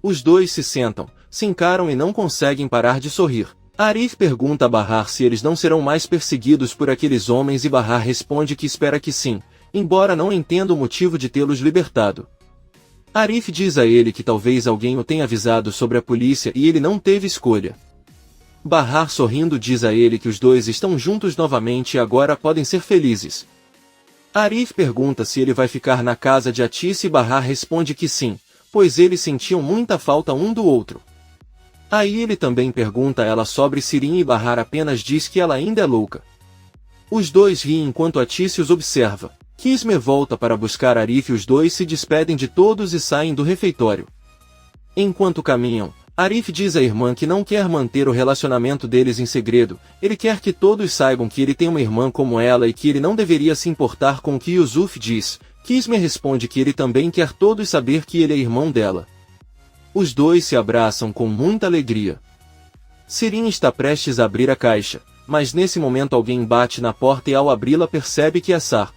Os dois se sentam, se encaram e não conseguem parar de sorrir. Arif pergunta a Bahar se eles não serão mais perseguidos por aqueles homens e Bahar responde que espera que sim, embora não entenda o motivo de tê-los libertado. Arif diz a ele que talvez alguém o tenha avisado sobre a polícia e ele não teve escolha. Bahar sorrindo diz a ele que os dois estão juntos novamente e agora podem ser felizes. Arif pergunta se ele vai ficar na casa de Atice e Bahar responde que sim, pois eles sentiam muita falta um do outro. Aí ele também pergunta a ela sobre Sirin e Bahar apenas diz que ela ainda é louca. Os dois riem enquanto Atice os observa. Kisme volta para buscar Arif e os dois se despedem de todos e saem do refeitório. Enquanto caminham, Arif diz à irmã que não quer manter o relacionamento deles em segredo, ele quer que todos saibam que ele tem uma irmã como ela e que ele não deveria se importar com o que Yusuf diz. Kisme responde que ele também quer todos saber que ele é irmão dela. Os dois se abraçam com muita alegria. Sirin está prestes a abrir a caixa, mas nesse momento alguém bate na porta e ao abri-la percebe que é Sarp.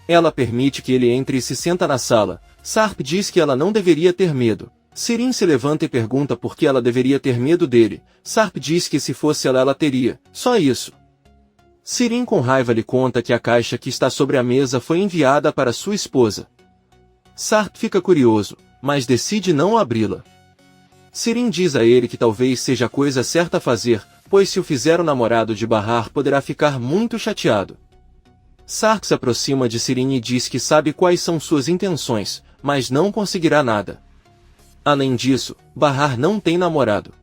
Ela permite que ele entre e se senta na sala. Sarp diz que ela não deveria ter medo. Sirin se levanta e pergunta por que ela deveria ter medo dele. Sarp diz que se fosse ela teria. Só isso. Sirin com raiva lhe conta que a caixa que está sobre a mesa foi enviada para sua esposa. Sarp fica curioso, mas decide não abri-la. Sirin diz a ele que talvez seja a coisa certa a fazer, pois se o fizer o namorado de Bahar poderá ficar muito chateado. Sarp se aproxima de Sirin e diz que sabe quais são suas intenções, mas não conseguirá nada. Além disso, Bahar não tem namorado.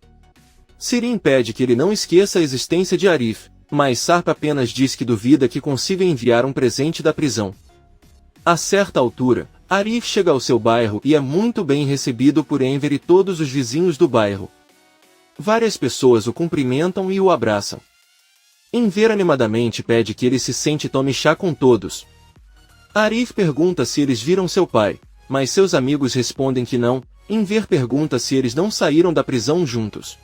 Sirin pede que ele não esqueça a existência de Arif, mas Sarp apenas diz que duvida que consiga enviar um presente da prisão. A certa altura, Arif chega ao seu bairro e é muito bem recebido por Enver e todos os vizinhos do bairro. Várias pessoas o cumprimentam e o abraçam. Enver animadamente pede que ele se sente e tome chá com todos. Arif pergunta se eles viram seu pai, mas seus amigos respondem que não. Enver pergunta se eles não saíram da prisão juntos.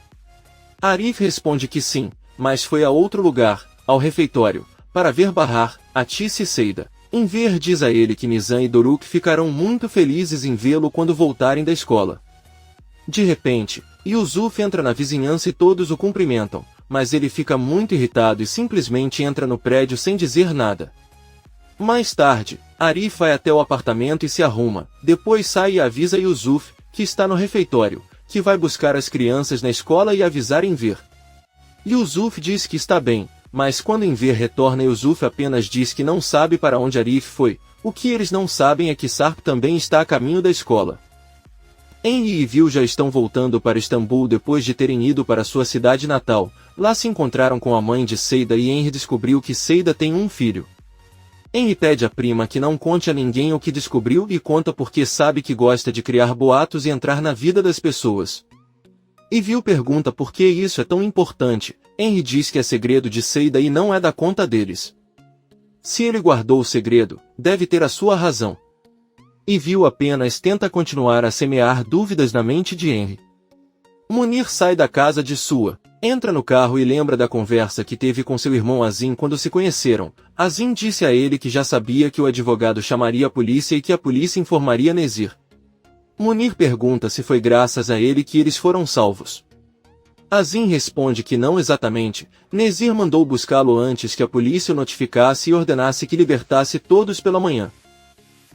Arif responde que sim, mas foi a outro lugar, ao refeitório, para ver Bahar, Atice e Seida. Enver diz a ele que Nizam e Doruk ficarão muito felizes em vê-lo quando voltarem da escola. De repente, Yusuf entra na vizinhança e todos o cumprimentam, mas ele fica muito irritado e simplesmente entra no prédio sem dizer nada. Mais tarde, Arif vai até o apartamento e se arruma, depois sai e avisa Yusuf, que está no refeitório, que vai buscar as crianças na escola e avisar Enver. Yusuf diz que está bem, mas quando Enver retorna Yusuf apenas diz que não sabe para onde Arif foi. O que eles não sabem é que Sarp também está a caminho da escola. Henry e Vil já estão voltando para Istambul depois de terem ido para sua cidade natal. Lá se encontraram com a mãe de Seida e Henry descobriu que Seida tem um filho. Henry pede à prima que não conte a ninguém o que descobriu e conta porque sabe que gosta de criar boatos e entrar na vida das pessoas. E Vil pergunta por que isso é tão importante. Henry diz que é segredo de Seida e não é da conta deles. Se ele guardou o segredo, deve ter a sua razão. E Vil apenas tenta continuar a semear dúvidas na mente de Henry. Munir sai da casa de Sua, entra no carro e lembra da conversa que teve com seu irmão Azim quando se conheceram. Azim disse a ele que já sabia que o advogado chamaria a polícia e que a polícia informaria Nezir. Munir pergunta se foi graças a ele que eles foram salvos. Azim responde que não exatamente. Nezir mandou buscá-lo antes que a polícia o notificasse e ordenasse que libertasse todos pela manhã.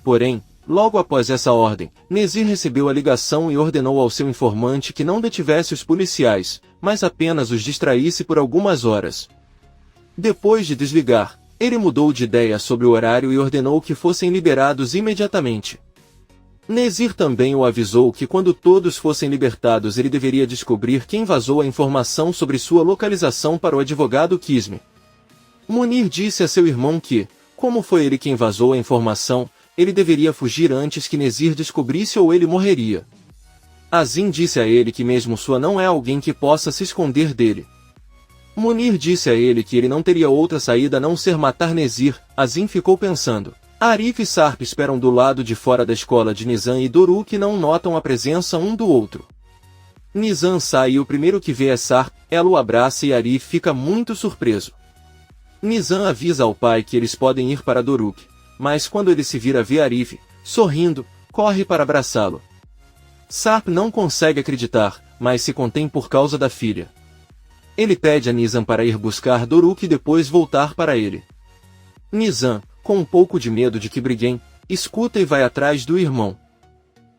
Porém, logo após essa ordem, Nezir recebeu a ligação e ordenou ao seu informante que não detivesse os policiais, mas apenas os distraísse por algumas horas. Depois de desligar, ele mudou de ideia sobre o horário e ordenou que fossem liberados imediatamente. Nezir também o avisou que quando todos fossem libertados ele deveria descobrir quem vazou a informação sobre sua localização para o advogado Kisme. Munir disse a seu irmão que, como foi ele quem vazou a informação, ele deveria fugir antes que Nezir descobrisse ou ele morreria. Azim disse a ele que mesmo Sua não é alguém que possa se esconder dele. Munir disse a ele que ele não teria outra saída a não ser matar Nezir. Azim ficou pensando. Arif e Sarp esperam do lado de fora da escola de Nizam e Doruk e não notam a presença um do outro. Nizam sai e o primeiro que vê é Sarp, ela o abraça e Arif fica muito surpreso. Nizam avisa ao pai que eles podem ir para Doruk, mas quando ele se vira vê Arif, sorrindo, corre para abraçá-lo. Sarp não consegue acreditar, mas se contém por causa da filha. Ele pede a Nizam para ir buscar Doruk e depois voltar para ele. Nizam, com um pouco de medo de que briguem, escuta e vai atrás do irmão.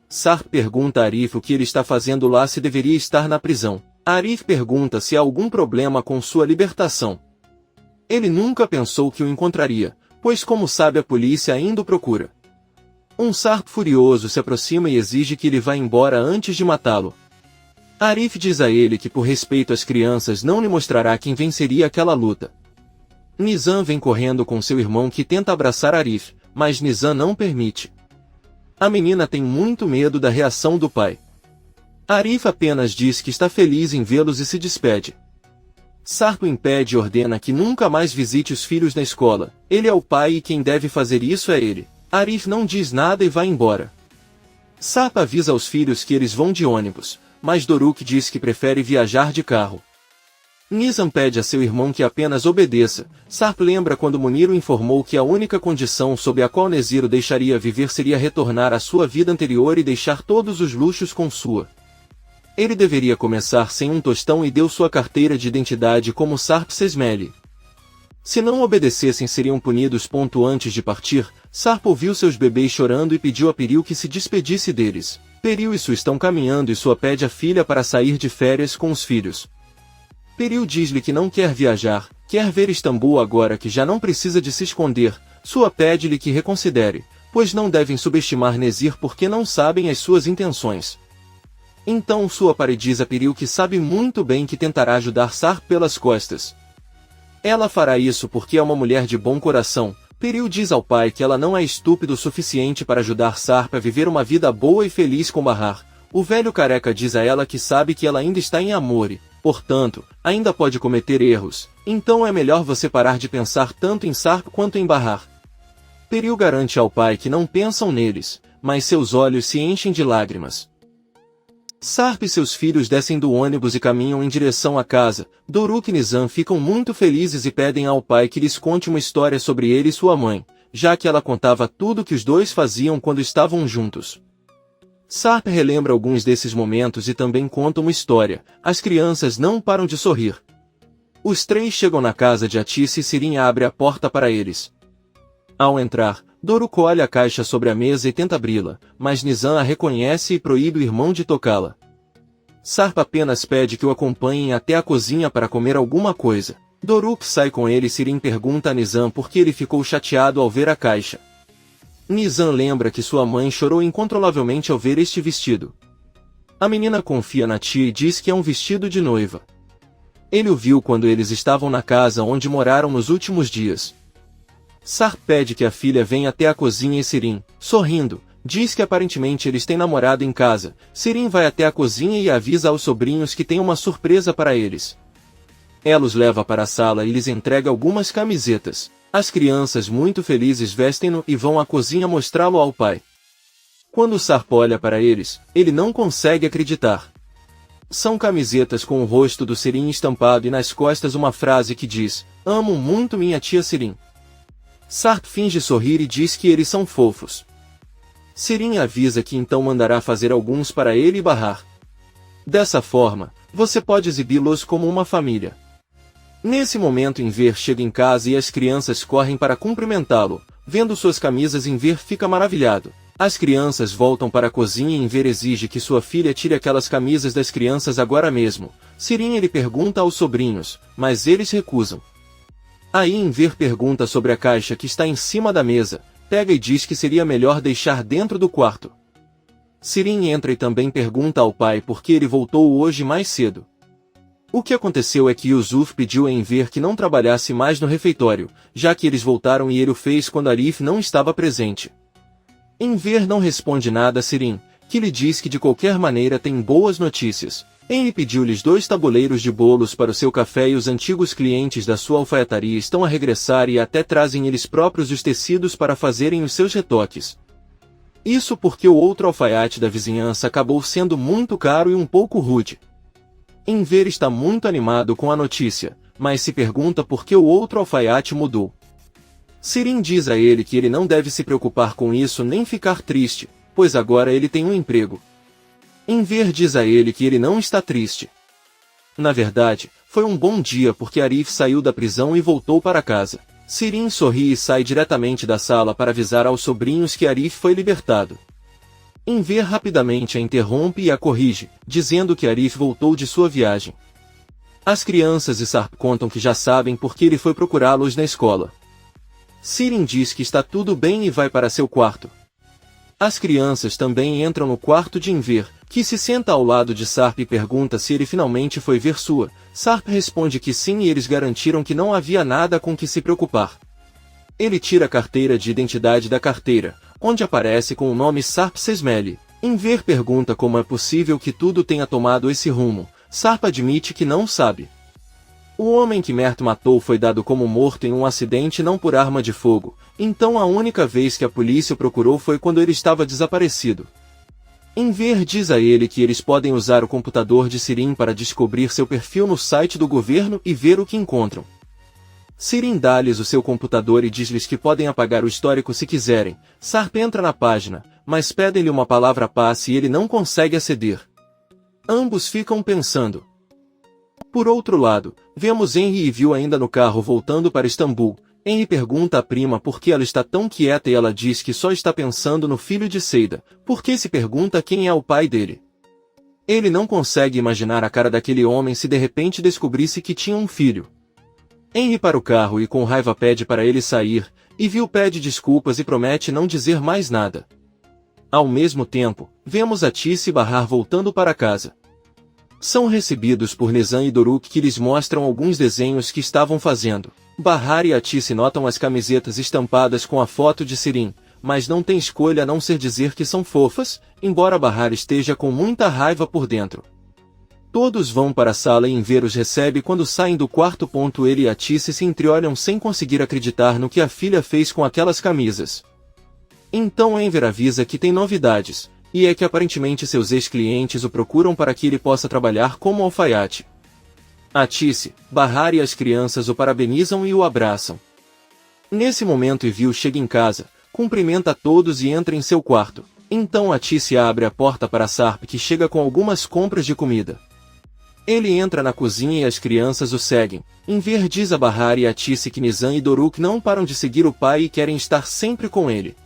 Sarp pergunta a Arif o que ele está fazendo lá, se deveria estar na prisão. Arif pergunta se há algum problema com sua libertação. Ele nunca pensou que o encontraria, pois como sabe a polícia ainda o procura. Um Sarp furioso se aproxima e exige que ele vá embora antes de matá-lo. Arif diz a ele que por respeito às crianças não lhe mostrará quem venceria aquela luta. Nizam vem correndo com seu irmão que tenta abraçar Arif, mas Nizam não permite. A menina tem muito medo da reação do pai. Arif apenas diz que está feliz em vê-los e se despede. Sarp o impede e ordena que nunca mais visite os filhos na escola. Ele é o pai e quem deve fazer isso é ele. Arif não diz nada e vai embora. Sarp avisa aos filhos que eles vão de ônibus, mas Doruk diz que prefere viajar de carro. Nizam pede a seu irmão que apenas obedeça. Sarp lembra quando Munir o informou que a única condição sob a qual Nezir o deixaria viver seria retornar à sua vida anterior e deixar todos os luxos com Sua. Ele deveria começar sem um tostão e deu sua carteira de identidade como Sarp Sesmele. Se não obedecessem seriam punidos. Antes de partir, Sarp ouviu seus bebês chorando e pediu a Peril que se despedisse deles. Peril e Sua estão caminhando e Sua pede a filha para sair de férias com os filhos. Peril diz-lhe que não quer viajar, quer ver Istambul agora que já não precisa de se esconder. Sua pede-lhe que reconsidere, pois não devem subestimar Nezir porque não sabem as suas intenções. Então Sua diz a Peril que sabe muito bem que tentará ajudar Sarp pelas costas. Ela fará isso porque é uma mulher de bom coração. Peril diz ao pai que ela não é estúpido o suficiente para ajudar Sarp a viver uma vida boa e feliz com Bahar. O velho careca diz a ela que sabe que ela ainda está em Amore. Portanto, ainda pode cometer erros, então é melhor você parar de pensar tanto em Sarp quanto em Bahar. Peril garante ao pai que não pensam neles, mas seus olhos se enchem de lágrimas. Sarp e seus filhos descem do ônibus e caminham em direção à casa. Doruk e Nizam ficam muito felizes e pedem ao pai que lhes conte uma história sobre ele e sua mãe, já que ela contava tudo que os dois faziam quando estavam juntos. Sarp relembra alguns desses momentos e também conta uma história. As crianças não param de sorrir. Os três chegam na casa de Atice e Sirin abre a porta para eles. Ao entrar, Doruk olha a caixa sobre a mesa e tenta abri-la, mas Nizam a reconhece e proíbe o irmão de tocá-la. Sarp apenas pede que o acompanhem até a cozinha para comer alguma coisa. Doruk sai com ele e Sirin pergunta a Nizam por que ele ficou chateado ao ver a caixa. Nizam lembra que sua mãe chorou incontrolavelmente ao ver este vestido. A menina confia na tia e diz que é um vestido de noiva. Ele o viu quando eles estavam na casa onde moraram nos últimos dias. Sarp pede que a filha venha até a cozinha e Sirin, sorrindo, diz que aparentemente eles têm namorado em casa. Sirin vai até a cozinha e avisa aos sobrinhos que tem uma surpresa para eles. Ela os leva para a sala e lhes entrega algumas camisetas. As crianças, muito felizes, vestem-no e vão à cozinha mostrá-lo ao pai. Quando Sarp olha para eles, ele não consegue acreditar. São camisetas com o rosto do Sirin estampado e nas costas uma frase que diz: "Amo muito minha tia Sirin." Sarp finge sorrir e diz que eles são fofos. Sirin avisa que então mandará fazer alguns para ele e Bahar. Dessa forma, você pode exibi-los como uma família. Nesse momento Enver chega em casa e as crianças correm para cumprimentá-lo. Vendo suas camisas, Enver fica maravilhado. As crianças voltam para a cozinha e Enver exige que sua filha tire aquelas camisas das crianças agora mesmo. Sirin ele pergunta aos sobrinhos, mas eles recusam. Aí Enver pergunta sobre a caixa que está em cima da mesa, pega e diz que seria melhor deixar dentro do quarto. Sirin entra e também pergunta ao pai por que ele voltou hoje mais cedo. O que aconteceu é que Yusuf pediu a Enver que não trabalhasse mais no refeitório, já que eles voltaram e ele o fez quando Arif não estava presente. Enver não responde nada a Sirin, que lhe diz que de qualquer maneira tem boas notícias. Henry pediu-lhes 2 tabuleiros de bolos para o seu café e os antigos clientes da sua alfaiataria estão a regressar e até trazem eles próprios os tecidos para fazerem os seus retoques. Isso porque o outro alfaiate da vizinhança acabou sendo muito caro e um pouco rude. Enver está muito animado com a notícia, mas se pergunta por que o outro alfaiate mudou. Sirin diz a ele que ele não deve se preocupar com isso nem ficar triste, pois agora ele tem um emprego. Enver diz a ele que ele não está triste. Na verdade, foi um bom dia porque Arif saiu da prisão e voltou para casa. Sirin sorri e sai diretamente da sala para avisar aos sobrinhos que Arif foi libertado. Enver rapidamente a interrompe e a corrige, dizendo que Arif voltou de sua viagem. As crianças e Sarp contam que já sabem porque ele foi procurá-los na escola. Sirin diz que está tudo bem e vai para seu quarto. As crianças também entram no quarto de Enver, que se senta ao lado de Sarp e pergunta se ele finalmente foi ver sua. Sarp responde que sim e eles garantiram que não havia nada com que se preocupar. Ele tira a carteira de identidade da carteira, onde aparece com o nome Sarp Sesmele. Enver pergunta como é possível que tudo tenha tomado esse rumo. Sarp admite que não sabe. O homem que Mert matou foi dado como morto em um acidente não por arma de fogo, então a única vez que a polícia o procurou foi quando ele estava desaparecido. Enver diz a ele que eles podem usar o computador de Sirin para descobrir seu perfil no site do governo e ver o que encontram. Sirin dá-lhes o seu computador e diz-lhes que podem apagar o histórico se quiserem. Sarp entra na página, mas pedem-lhe uma palavra-passe e ele não consegue aceder. Ambos ficam pensando. Por outro lado, vemos Henry e Viu ainda no carro voltando para Istambul. Henry pergunta à prima por que ela está tão quieta e ela diz que só está pensando no filho de Seida, porque se pergunta quem é o pai dele. Ele não consegue imaginar a cara daquele homem se de repente descobrisse que tinha um filho. Henry para o carro e com raiva pede para ele sair, e Viu pede desculpas e promete não dizer mais nada. Ao mesmo tempo, vemos Atice e Bahar voltando para casa. São recebidos por Nizam e Doruk que lhes mostram alguns desenhos que estavam fazendo. Bahar e Atice notam as camisetas estampadas com a foto de Sirin, mas não tem escolha a não ser dizer que são fofas, embora Bahar esteja com muita raiva por dentro. Todos vão para a sala e Enver os recebe quando saem do quarto. Ele e Atice se entreolham sem conseguir acreditar no que a filha fez com aquelas camisas. Então Enver avisa que tem novidades, e é que aparentemente seus ex-clientes o procuram para que ele possa trabalhar como alfaiate. Atice, Bahar e as crianças o parabenizam e o abraçam. Nesse momento Viu chega em casa, cumprimenta a todos e entra em seu quarto. Então Atice abre a porta para Sarp que chega com algumas compras de comida. Ele entra na cozinha e as crianças o seguem. Enver diz a Bahar e Atice que Nizam e Doruk não param de seguir o pai e querem estar sempre com ele.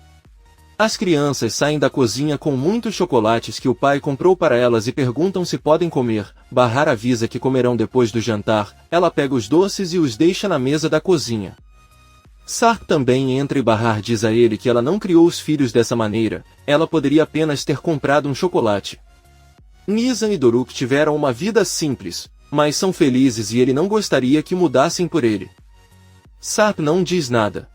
As crianças saem da cozinha com muitos chocolates que o pai comprou para elas e perguntam se podem comer. Bahar avisa que comerão depois do jantar. Ela pega os doces e os deixa na mesa da cozinha. Sarp também entra e Bahar diz a ele que ela não criou os filhos dessa maneira, ela poderia apenas ter comprado um chocolate. Nizam e Doruk tiveram uma vida simples, mas são felizes e ele não gostaria que mudassem por ele. Sarp não diz nada.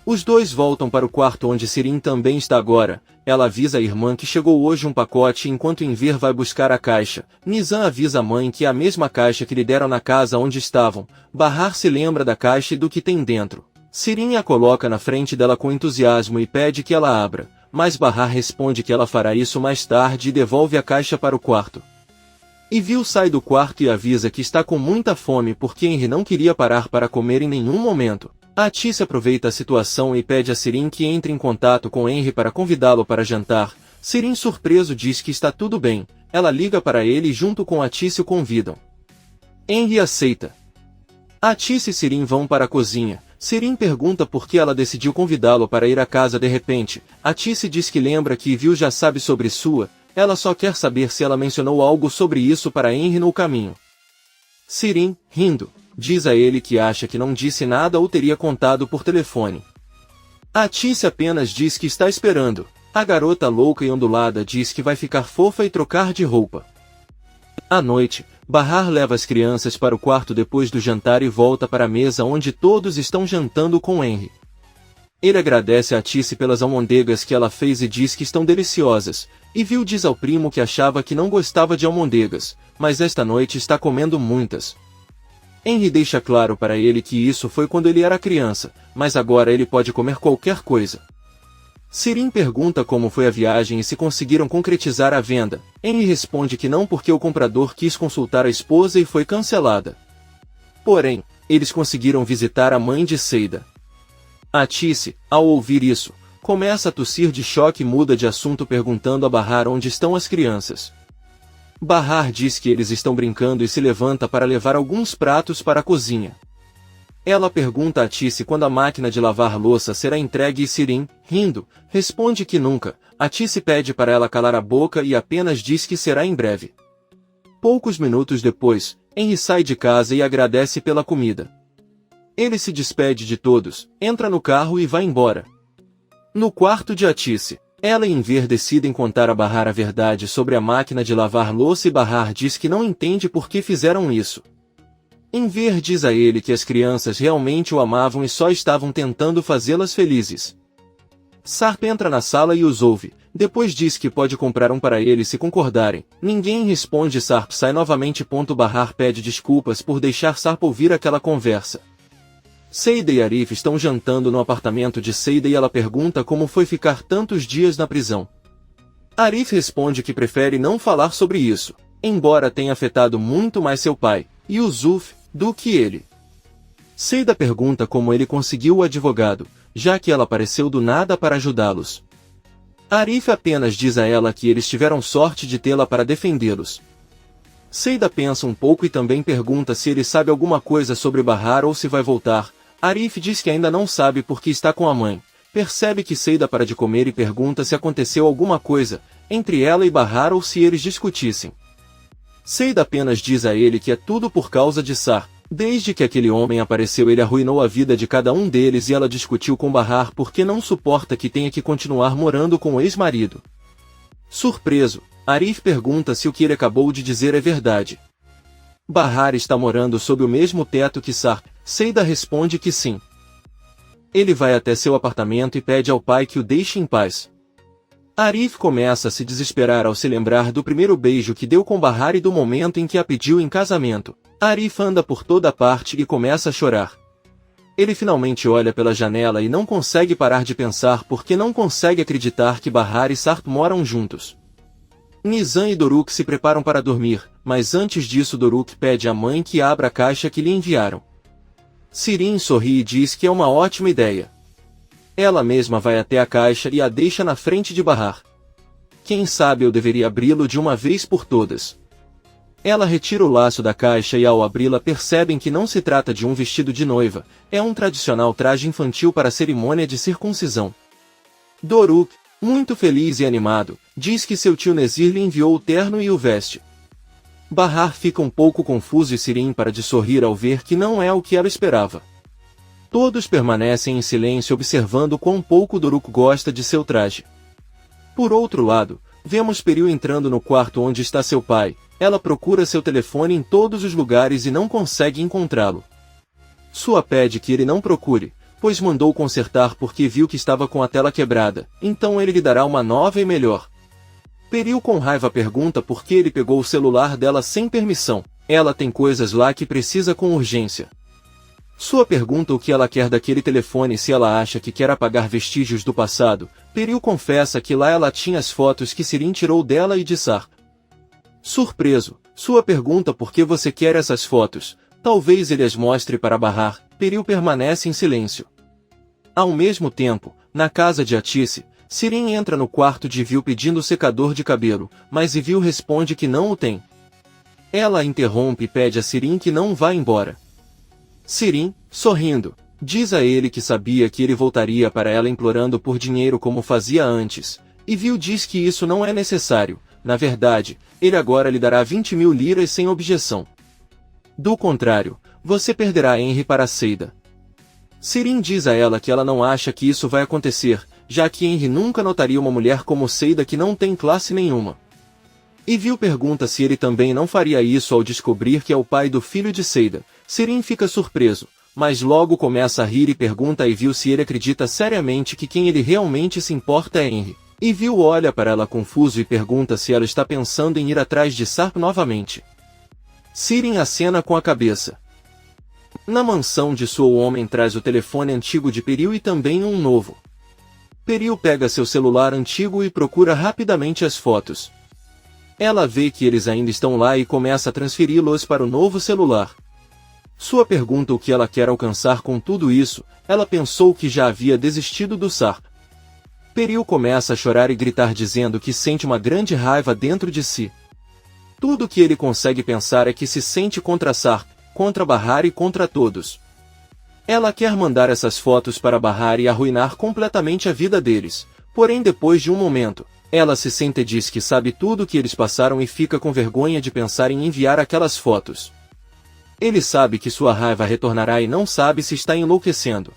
Os dois voltam para o quarto onde Sirin também está agora. Ela avisa a irmã que chegou hoje um pacote enquanto Enver vai buscar a caixa. Nizam avisa a mãe que é a mesma caixa que lhe deram na casa onde estavam. Bahar se lembra da caixa e do que tem dentro. Sirin a coloca na frente dela com entusiasmo e pede que ela abra, mas Bahar responde que ela fará isso mais tarde e devolve a caixa para o quarto. Evil sai do quarto e avisa que está com muita fome porque Henry não queria parar para comer em nenhum momento. Atice aproveita a situação e pede a Sirin que entre em contato com Henry para convidá-lo para jantar. Sirin surpreso diz que está tudo bem. Ela liga para ele e junto com Atice o convidam. Henry aceita. Atice e Sirin vão para a cozinha. Sirin pergunta por que ela decidiu convidá-lo para ir à casa de repente. Atice diz que lembra que Evil já sabe sobre sua. Ela só quer saber se ela mencionou algo sobre isso para Henry no caminho. Sirin, rindo, diz a ele que acha que não disse nada ou teria contado por telefone. Atice apenas diz que está esperando. A garota louca e ondulada diz que vai ficar fofa e trocar de roupa. À noite, Bahar leva as crianças para o quarto depois do jantar e volta para a mesa onde todos estão jantando com Henry. Ele agradece a Atice pelas almôndegas que ela fez e diz que estão deliciosas. Evil diz ao primo que achava que não gostava de almôndegas, mas esta noite está comendo muitas. Henry deixa claro para ele que isso foi quando ele era criança, mas agora ele pode comer qualquer coisa. Sirin pergunta como foi a viagem e se conseguiram concretizar a venda. Henry responde que não porque o comprador quis consultar a esposa e foi cancelada. Porém, eles conseguiram visitar a mãe de Seida. Atice, ao ouvir isso, começa a tossir de choque e muda de assunto perguntando a Bahar onde estão as crianças. Bahar diz que eles estão brincando e se levanta para levar alguns pratos para a cozinha. Ela pergunta a Atice quando a máquina de lavar louça será entregue e Sirin, rindo, responde que nunca. Atice pede para ela calar a boca e apenas diz que será em breve. Poucos minutos depois, Henry sai de casa e agradece pela comida. Ele se despede de todos, entra no carro e vai embora. No quarto de Atice, ela e Enver decidem contar a Bahar a verdade sobre a máquina de lavar louça e Bahar diz que não entende por que fizeram isso. Enver diz a ele que as crianças realmente o amavam e só estavam tentando fazê-las felizes. Sarp entra na sala e os ouve, depois diz que pode comprar um para eles se concordarem. Ninguém responde e Sarp sai novamente. Bahar pede desculpas por deixar Sarp ouvir aquela conversa. Seida e Arif estão jantando no apartamento de Seida e ela pergunta como foi ficar tantos dias na prisão. Arif responde que prefere não falar sobre isso, embora tenha afetado muito mais seu pai, Yusuf, do que ele. Seida pergunta como ele conseguiu o advogado, já que ela apareceu do nada para ajudá-los. Arif apenas diz a ela que eles tiveram sorte de tê-la para defendê-los. Seida pensa um pouco e também pergunta se ele sabe alguma coisa sobre Bahar ou se vai voltar. Arif diz que ainda não sabe porque está com a mãe. Percebe que Seida para de comer e pergunta se aconteceu alguma coisa entre ela e Bahar ou se eles discutissem. Seida apenas diz a ele que é tudo por causa de Sar. Desde que aquele homem apareceu ele arruinou a vida de cada um deles e ela discutiu com Bahar porque não suporta que tenha que continuar morando com o ex-marido. Surpreso, Arif pergunta se o que ele acabou de dizer é verdade. Bahar está morando sob o mesmo teto que Sar. Seida responde que sim. Ele vai até seu apartamento e pede ao pai que o deixe em paz. Arif começa a se desesperar ao se lembrar do primeiro beijo que deu com Bahar e do momento em que a pediu em casamento. Arif anda por toda parte e começa a chorar. Ele finalmente olha pela janela e não consegue parar de pensar porque não consegue acreditar que Bahar e Sarp moram juntos. Nizam e Doruk se preparam para dormir, mas antes disso Doruk pede à mãe que abra a caixa que lhe enviaram. Sirin sorri e diz que é uma ótima ideia. Ela mesma vai até a caixa e a deixa na frente de Bahar. Quem sabe eu deveria abri-lo de uma vez por todas. Ela retira o laço da caixa e ao abri-la percebem que não se trata de um vestido de noiva, é um tradicional traje infantil para a cerimônia de circuncisão. Doruk, Muito feliz e animado, diz que seu tio Nezir lhe enviou o terno e o veste. Bahar fica um pouco confuso e Sirin para de sorrir ao ver que não é o que ela esperava. Todos permanecem em silêncio observando quão pouco Doruk gosta de seu traje. Por outro lado, vemos Peril entrando no quarto onde está seu pai. Ela procura seu telefone em todos os lugares e não consegue encontrá-lo. Sua pede que ele não procure, pois mandou consertar porque viu que estava com a tela quebrada, então ele lhe dará uma nova e melhor. Peril com raiva pergunta por que ele pegou o celular dela sem permissão. Ela tem coisas lá que precisa com urgência. Sua pergunta o que ela quer daquele telefone se ela acha que quer apagar vestígios do passado. Peril confessa que lá ela tinha as fotos que Sirin tirou dela e de Sarp. Surpreso, sua pergunta por que você quer essas fotos. Talvez ele as mostre para Bahar. Peril permanece em silêncio. Ao mesmo tempo, na casa de Atice, Sirin entra no quarto de Vil pedindo secador de cabelo, mas Vil responde que não o tem. Ela a interrompe e pede a Sirin que não vá embora. Sirin, sorrindo, diz a ele que sabia que ele voltaria para ela implorando por dinheiro como fazia antes, e Vil diz que isso não é necessário. Na verdade, ele agora lhe dará 20.000 liras sem objeção. Do contrário, você perderá Henry para Seida. Sirin diz a ela que ela não acha que isso vai acontecer, já que Henry nunca notaria uma mulher como Seida que não tem classe nenhuma. E Vil pergunta se ele também não faria isso ao descobrir que é o pai do filho de Seida. Sirin fica surpreso, mas logo começa a rir e pergunta a Vil se ele acredita seriamente que quem ele realmente se importa é Henry. E Vil olha para ela confuso e pergunta se ela está pensando em ir atrás de Sarp novamente. Sirin acena com a cabeça. Na mansão de sua o homem traz o telefone antigo de Peril e também um novo. Peril pega seu celular antigo e procura rapidamente as fotos. Ela vê que eles ainda estão lá e começa a transferi-los para o novo celular. Sua pergunta o que ela quer alcançar com tudo isso, ela pensou que já havia desistido do Sarp. Peril começa a chorar e gritar dizendo que sente uma grande raiva dentro de si. Tudo que ele consegue pensar é que se sente contra Sarp, contra Bahar e contra todos. Ela quer mandar essas fotos para Bahar e arruinar completamente a vida deles, porém depois de um momento, ela se sente e diz que sabe tudo o que eles passaram e fica com vergonha de pensar em enviar aquelas fotos. Ele sabe que sua raiva retornará e não sabe se está enlouquecendo.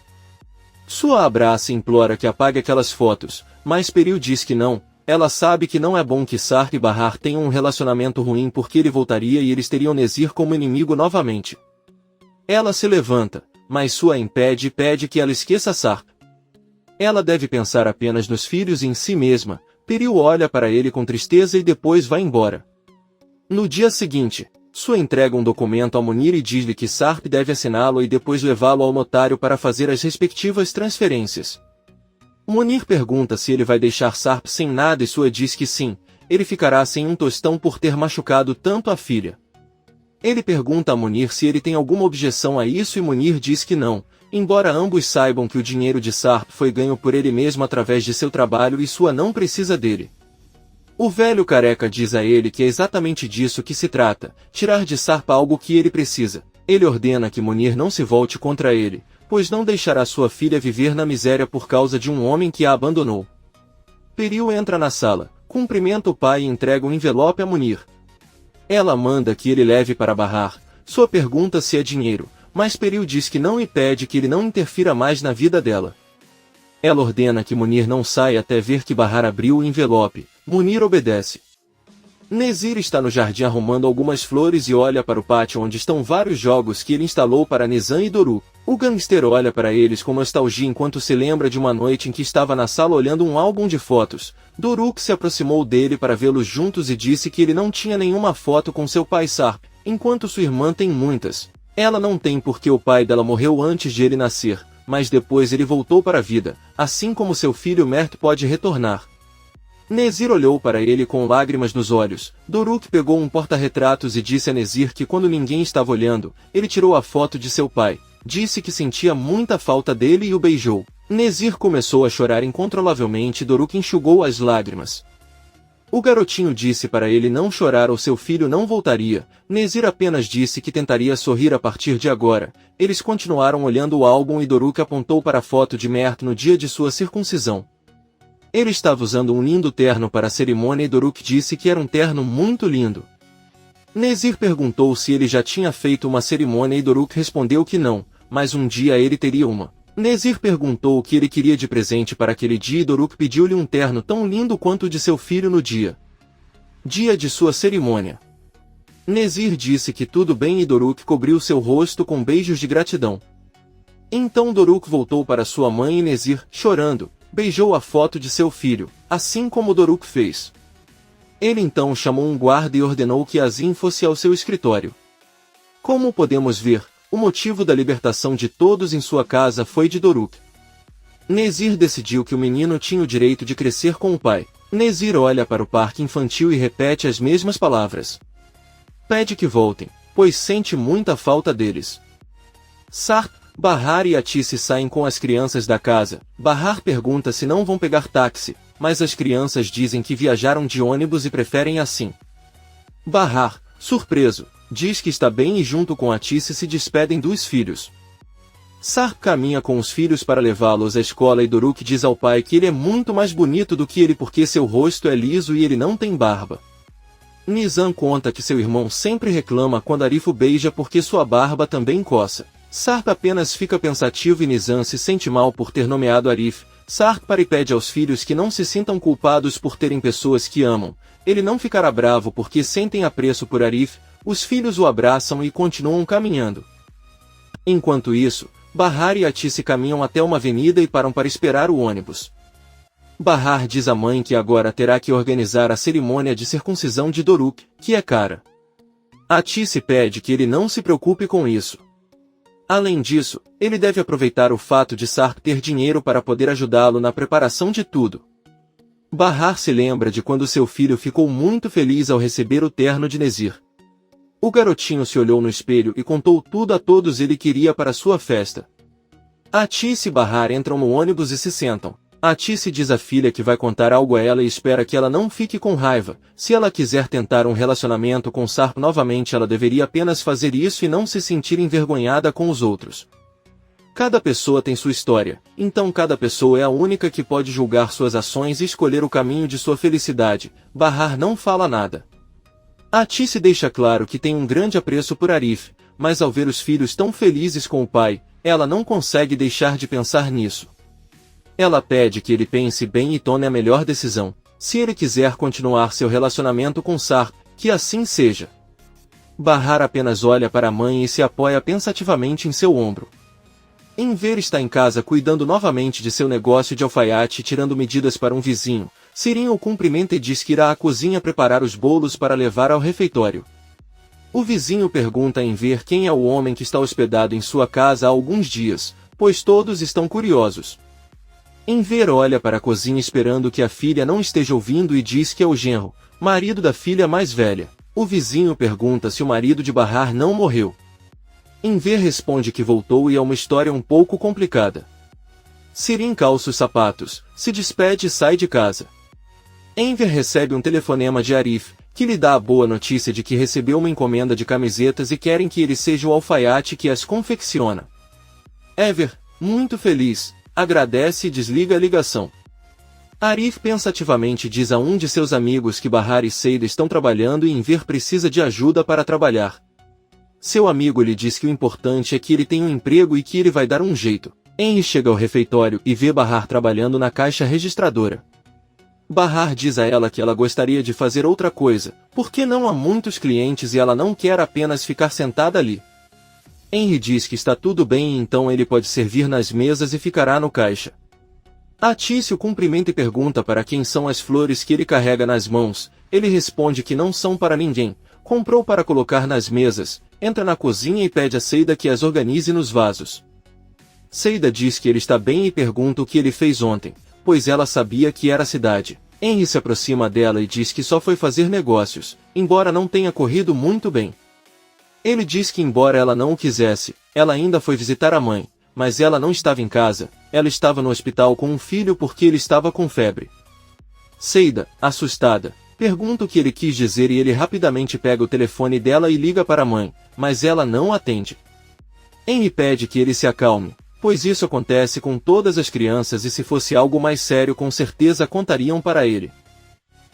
Sua abraça e implora que apague aquelas fotos, mas Peril diz que não. Ela sabe que não é bom que Sarp e Bahar tenham um relacionamento ruim porque ele voltaria e eles teriam Nezir como inimigo novamente. Ela se levanta, mas Sua impede e pede que ela esqueça Sarp. Ela deve pensar apenas nos filhos e em si mesma. Peril olha para ele com tristeza e depois vai embora. No dia seguinte, Sua entrega um documento a Munir e diz-lhe que Sarp deve assiná-lo e depois levá-lo ao notário para fazer as respectivas transferências. Munir pergunta se ele vai deixar Sarp sem nada e Sua diz que sim, ele ficará sem um tostão por ter machucado tanto a filha. Ele pergunta a Munir se ele tem alguma objeção a isso e Munir diz que não, embora ambos saibam que o dinheiro de Sarp foi ganho por ele mesmo através de seu trabalho e Sua não precisa dele. O velho careca diz a ele que é exatamente disso que se trata, tirar de Sarp algo que ele precisa. Ele ordena que Munir não se volte contra ele, pois não deixará sua filha viver na miséria por causa de um homem que a abandonou. Peril entra na sala, cumprimenta o pai e entrega um envelope a Munir. Ela manda que ele leve para Bahar. Sua pergunta se é dinheiro, mas Peril diz que não e pede que ele não interfira mais na vida dela. Ela ordena que Munir não saia até ver que Bahar abriu o envelope. Munir obedece. Nezir está no jardim arrumando algumas flores e olha para o pátio onde estão vários jogos que ele instalou para Nizam e Doruk. O gangster olha para eles com nostalgia enquanto se lembra de uma noite em que estava na sala olhando um álbum de fotos. Doruk se aproximou dele para vê-los juntos e disse que ele não tinha nenhuma foto com seu pai Sarp, enquanto sua irmã tem muitas. Ela não tem porque o pai dela morreu antes de ele nascer, mas depois ele voltou para a vida, assim como seu filho Mert pode retornar. Nezir olhou para ele com lágrimas nos olhos. Doruk pegou um porta-retratos e disse a Nezir que quando ninguém estava olhando, ele tirou a foto de seu pai. Disse que sentia muita falta dele e o beijou. Nezir começou a chorar incontrolavelmente e Doruk enxugou as lágrimas. O garotinho disse para ele não chorar ou seu filho não voltaria. Nezir apenas disse que tentaria sorrir a partir de agora. Eles continuaram olhando o álbum e Doruk apontou para a foto de Mert no dia de sua circuncisão. Ele estava usando um lindo terno para a cerimônia e Doruk disse que era um terno muito lindo. Nezir perguntou se ele já tinha feito uma cerimônia e Doruk respondeu que não, mas um dia ele teria uma. Nezir perguntou o que ele queria de presente para aquele dia e Doruk pediu-lhe um terno tão lindo quanto o de seu filho no dia de sua cerimônia. Nezir disse que tudo bem e Doruk cobriu seu rosto com beijos de gratidão. Então Doruk voltou para sua mãe e Nezir, chorando, beijou a foto de seu filho, assim como Doruk fez. Ele então chamou um guarda e ordenou que Azim fosse ao seu escritório. Como podemos ver, o motivo da libertação de todos em sua casa foi de Doruk. Nezir decidiu que o menino tinha o direito de crescer com o pai. Nezir olha para o parque infantil e repete as mesmas palavras. Pede que voltem, pois sente muita falta deles. Sarp, Bahar e Atice saem com as crianças da casa. Bahar pergunta se não vão pegar táxi, mas as crianças dizem que viajaram de ônibus e preferem assim. Bahar, surpreso, diz que está bem e junto com Atice se despedem dos filhos. Sarp caminha com os filhos para levá-los à escola e Doruk diz ao pai que ele é muito mais bonito do que ele porque seu rosto é liso e ele não tem barba. Nizam conta que seu irmão sempre reclama quando Arif o beija porque sua barba também coça. Sarp apenas fica pensativo e Nizam se sente mal por ter nomeado Arif. Sarp para e pede aos filhos que não se sintam culpados por terem pessoas que amam. Ele não ficará bravo porque sentem apreço por Arif. Os filhos o abraçam e continuam caminhando. Enquanto isso, Bahar e Atice caminham até uma avenida e param para esperar o ônibus. Bahar diz à mãe que agora terá que organizar a cerimônia de circuncisão de Doruk, que é cara. Atice pede que ele não se preocupe com isso. Além disso, ele deve aproveitar o fato de Sarp ter dinheiro para poder ajudá-lo na preparação de tudo. Bahar se lembra de quando seu filho ficou muito feliz ao receber o terno de Nezir. O garotinho se olhou no espelho e contou tudo a todos ele queria para sua festa. Atice e Bahar entram no ônibus e se sentam. Atice diz à filha que vai contar algo a ela e espera que ela não fique com raiva. Se ela quiser tentar um relacionamento com Sarp novamente, ela deveria apenas fazer isso e não se sentir envergonhada com os outros. Cada pessoa tem sua história, então cada pessoa é a única que pode julgar suas ações e escolher o caminho de sua felicidade. Bahar não fala nada. Atice deixa claro que tem um grande apreço por Arif, mas ao ver os filhos tão felizes com o pai, ela não consegue deixar de pensar nisso. Ela pede que ele pense bem e tome a melhor decisão. Se ele quiser continuar seu relacionamento com Sarp, que assim seja. Bahar apenas olha para a mãe e se apoia pensativamente em seu ombro. Enver está em casa cuidando novamente de seu negócio de alfaiate e tirando medidas para um vizinho. Sirin o cumprimenta e diz que irá à cozinha preparar os bolos para levar ao refeitório. O vizinho pergunta a Enver quem é o homem que está hospedado em sua casa há alguns dias, pois todos estão curiosos. Enver olha para a cozinha esperando que a filha não esteja ouvindo e diz que é o genro, marido da filha mais velha. O vizinho pergunta se o marido de Bahar não morreu. Enver responde que voltou e é uma história um pouco complicada. Sirin calça os sapatos, se despede e sai de casa. Enver recebe um telefonema de Arif, que lhe dá a boa notícia de que recebeu uma encomenda de camisetas e querem que ele seja o alfaiate que as confecciona. Enver, muito feliz, agradece e desliga a ligação. Arif pensativamente diz a um de seus amigos que Bahar e Seida estão trabalhando e Enver precisa de ajuda para trabalhar. Seu amigo lhe diz que o importante é que ele tenha um emprego e que ele vai dar um jeito. Henry chega ao refeitório e vê Bahar trabalhando na caixa registradora. Bahar diz a ela que ela gostaria de fazer outra coisa, porque não há muitos clientes e ela não quer apenas ficar sentada ali. Henry diz que está tudo bem e então ele pode servir nas mesas e ficará no caixa. Atice o cumprimenta e pergunta para quem são as flores que ele carrega nas mãos. Ele responde que não são para ninguém, comprou para colocar nas mesas, entra na cozinha e pede a Seida que as organize nos vasos. Seida diz que ele está bem e pergunta o que ele fez ontem, pois ela sabia que era a cidade. Henry se aproxima dela e diz que só foi fazer negócios, embora não tenha corrido muito bem. Ele diz que embora ela não o quisesse, ela ainda foi visitar a mãe, mas ela não estava em casa, ela estava no hospital com um filho porque ele estava com febre. Seida, assustada, pergunta o que ele quis dizer e ele rapidamente pega o telefone dela e liga para a mãe, mas ela não atende. Henry pede que ele se acalme, pois isso acontece com todas as crianças e se fosse algo mais sério com certeza contariam para ele.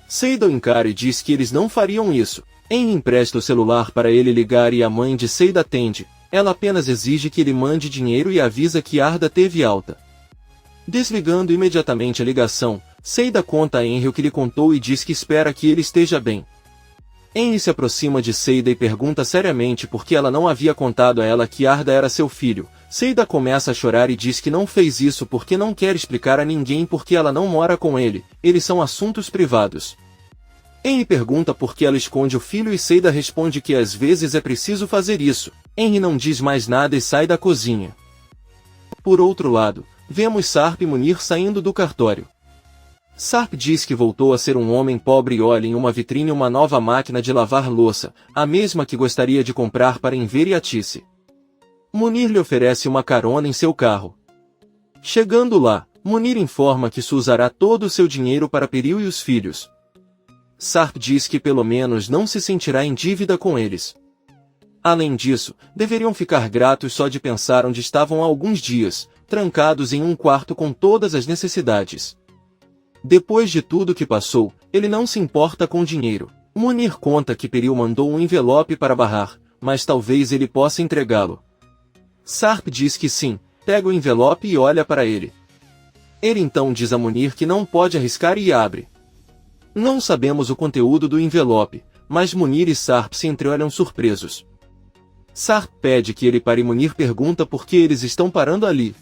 Seida o encara e diz que eles não fariam isso. Henry empresta o celular para ele ligar e a mãe de Seida atende. Ela apenas exige que ele mande dinheiro e avisa que Arda teve alta. Desligando imediatamente a ligação, Seida conta a Henry o que lhe contou e diz que espera que ele esteja bem. Henry se aproxima de Seida e pergunta seriamente por que ela não havia contado a ela que Arda era seu filho. Seida começa a chorar e diz que não fez isso porque não quer explicar a ninguém porque ela não mora com ele, eles são assuntos privados. Henry pergunta por que ela esconde o filho e Seida responde que às vezes é preciso fazer isso. Henry não diz mais nada e sai da cozinha. Por outro lado, vemos Sarp e Munir saindo do cartório. Sarp diz que voltou a ser um homem pobre e olha em uma vitrine uma nova máquina de lavar louça, a mesma que gostaria de comprar para Enver e Atice. Munir lhe oferece uma carona em seu carro. Chegando lá, Munir informa que Su usará todo o seu dinheiro para Peril e os filhos. Sarp diz que pelo menos não se sentirá em dívida com eles. Além disso, deveriam ficar gratos só de pensar onde estavam há alguns dias, trancados em um quarto com todas as necessidades. Depois de tudo que passou, ele não se importa com dinheiro. Munir conta que Peril mandou um envelope para Bahar, mas talvez ele possa entregá-lo. Sarp diz que sim, pega o envelope e olha para ele. Ele então diz a Munir que não pode arriscar e abre. Não sabemos o conteúdo do envelope, mas Munir e Sarp se entreolham surpresos. Sarp pede que ele pare e Munir pergunta por que eles estão parando ali.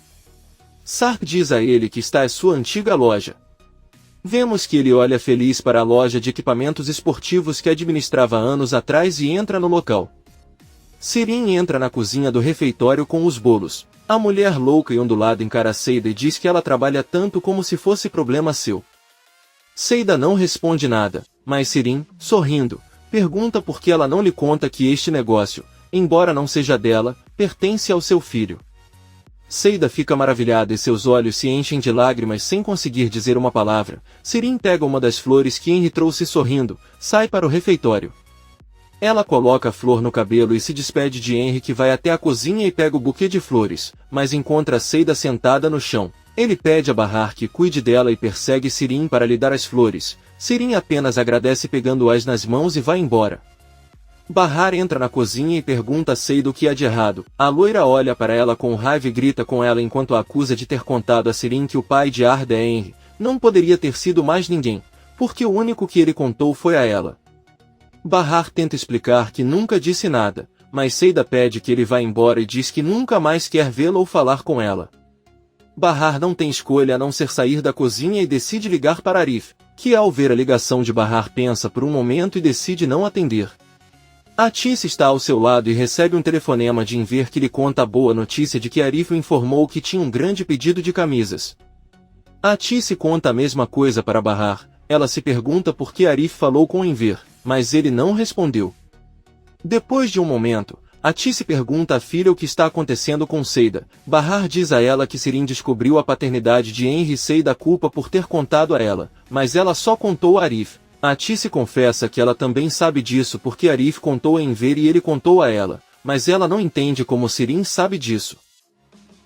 Sarp diz a ele que está em sua antiga loja. Vemos que ele olha feliz para a loja de equipamentos esportivos que administrava anos atrás e entra no local. Sirin entra na cozinha do refeitório com os bolos. A mulher louca e ondulada encara Seida e diz que ela trabalha tanto como se fosse problema seu. Seida não responde nada, mas Sirin, sorrindo, pergunta por que ela não lhe conta que este negócio, embora não seja dela, pertence ao seu filho. Seida fica maravilhada e seus olhos se enchem de lágrimas sem conseguir dizer uma palavra. Sirin pega uma das flores que Henry trouxe sorrindo, sai para o refeitório. Ela coloca a flor no cabelo e se despede de Henry que vai até a cozinha e pega o buquê de flores, mas encontra Seida sentada no chão. Ele pede a Bahar que cuide dela e persegue Sirin para lhe dar as flores. Sirin apenas agradece pegando-as nas mãos e vai embora. Bahar entra na cozinha e pergunta a Seida o que há de errado. A loira olha para ela com raiva e grita com ela enquanto a acusa de ter contado a Sirin que o pai de Arda é Henry. Não poderia ter sido mais ninguém, porque o único que ele contou foi a ela. Bahar tenta explicar que nunca disse nada, mas Seida pede que ele vá embora e diz que nunca mais quer vê-la ou falar com ela. Bahar não tem escolha a não ser sair da cozinha e decide ligar para Arif, que ao ver a ligação de Bahar pensa por um momento e decide não atender. Atice está ao seu lado e recebe um telefonema de Enver que lhe conta a boa notícia de que Arif o informou que tinha um grande pedido de camisas. Atice conta a mesma coisa para Bahar. Ela se pergunta por que Arif falou com Enver, mas ele não respondeu. Depois de um momento, Atice pergunta à filha o que está acontecendo com Seida. Bahar diz a ela que Sirin descobriu a paternidade de Henry e Seida culpa por ter contado a ela, mas ela só contou a Arif. Atice confessa que ela também sabe disso porque Arif contou a Enver e ele contou a ela, mas ela não entende como Sirin sabe disso.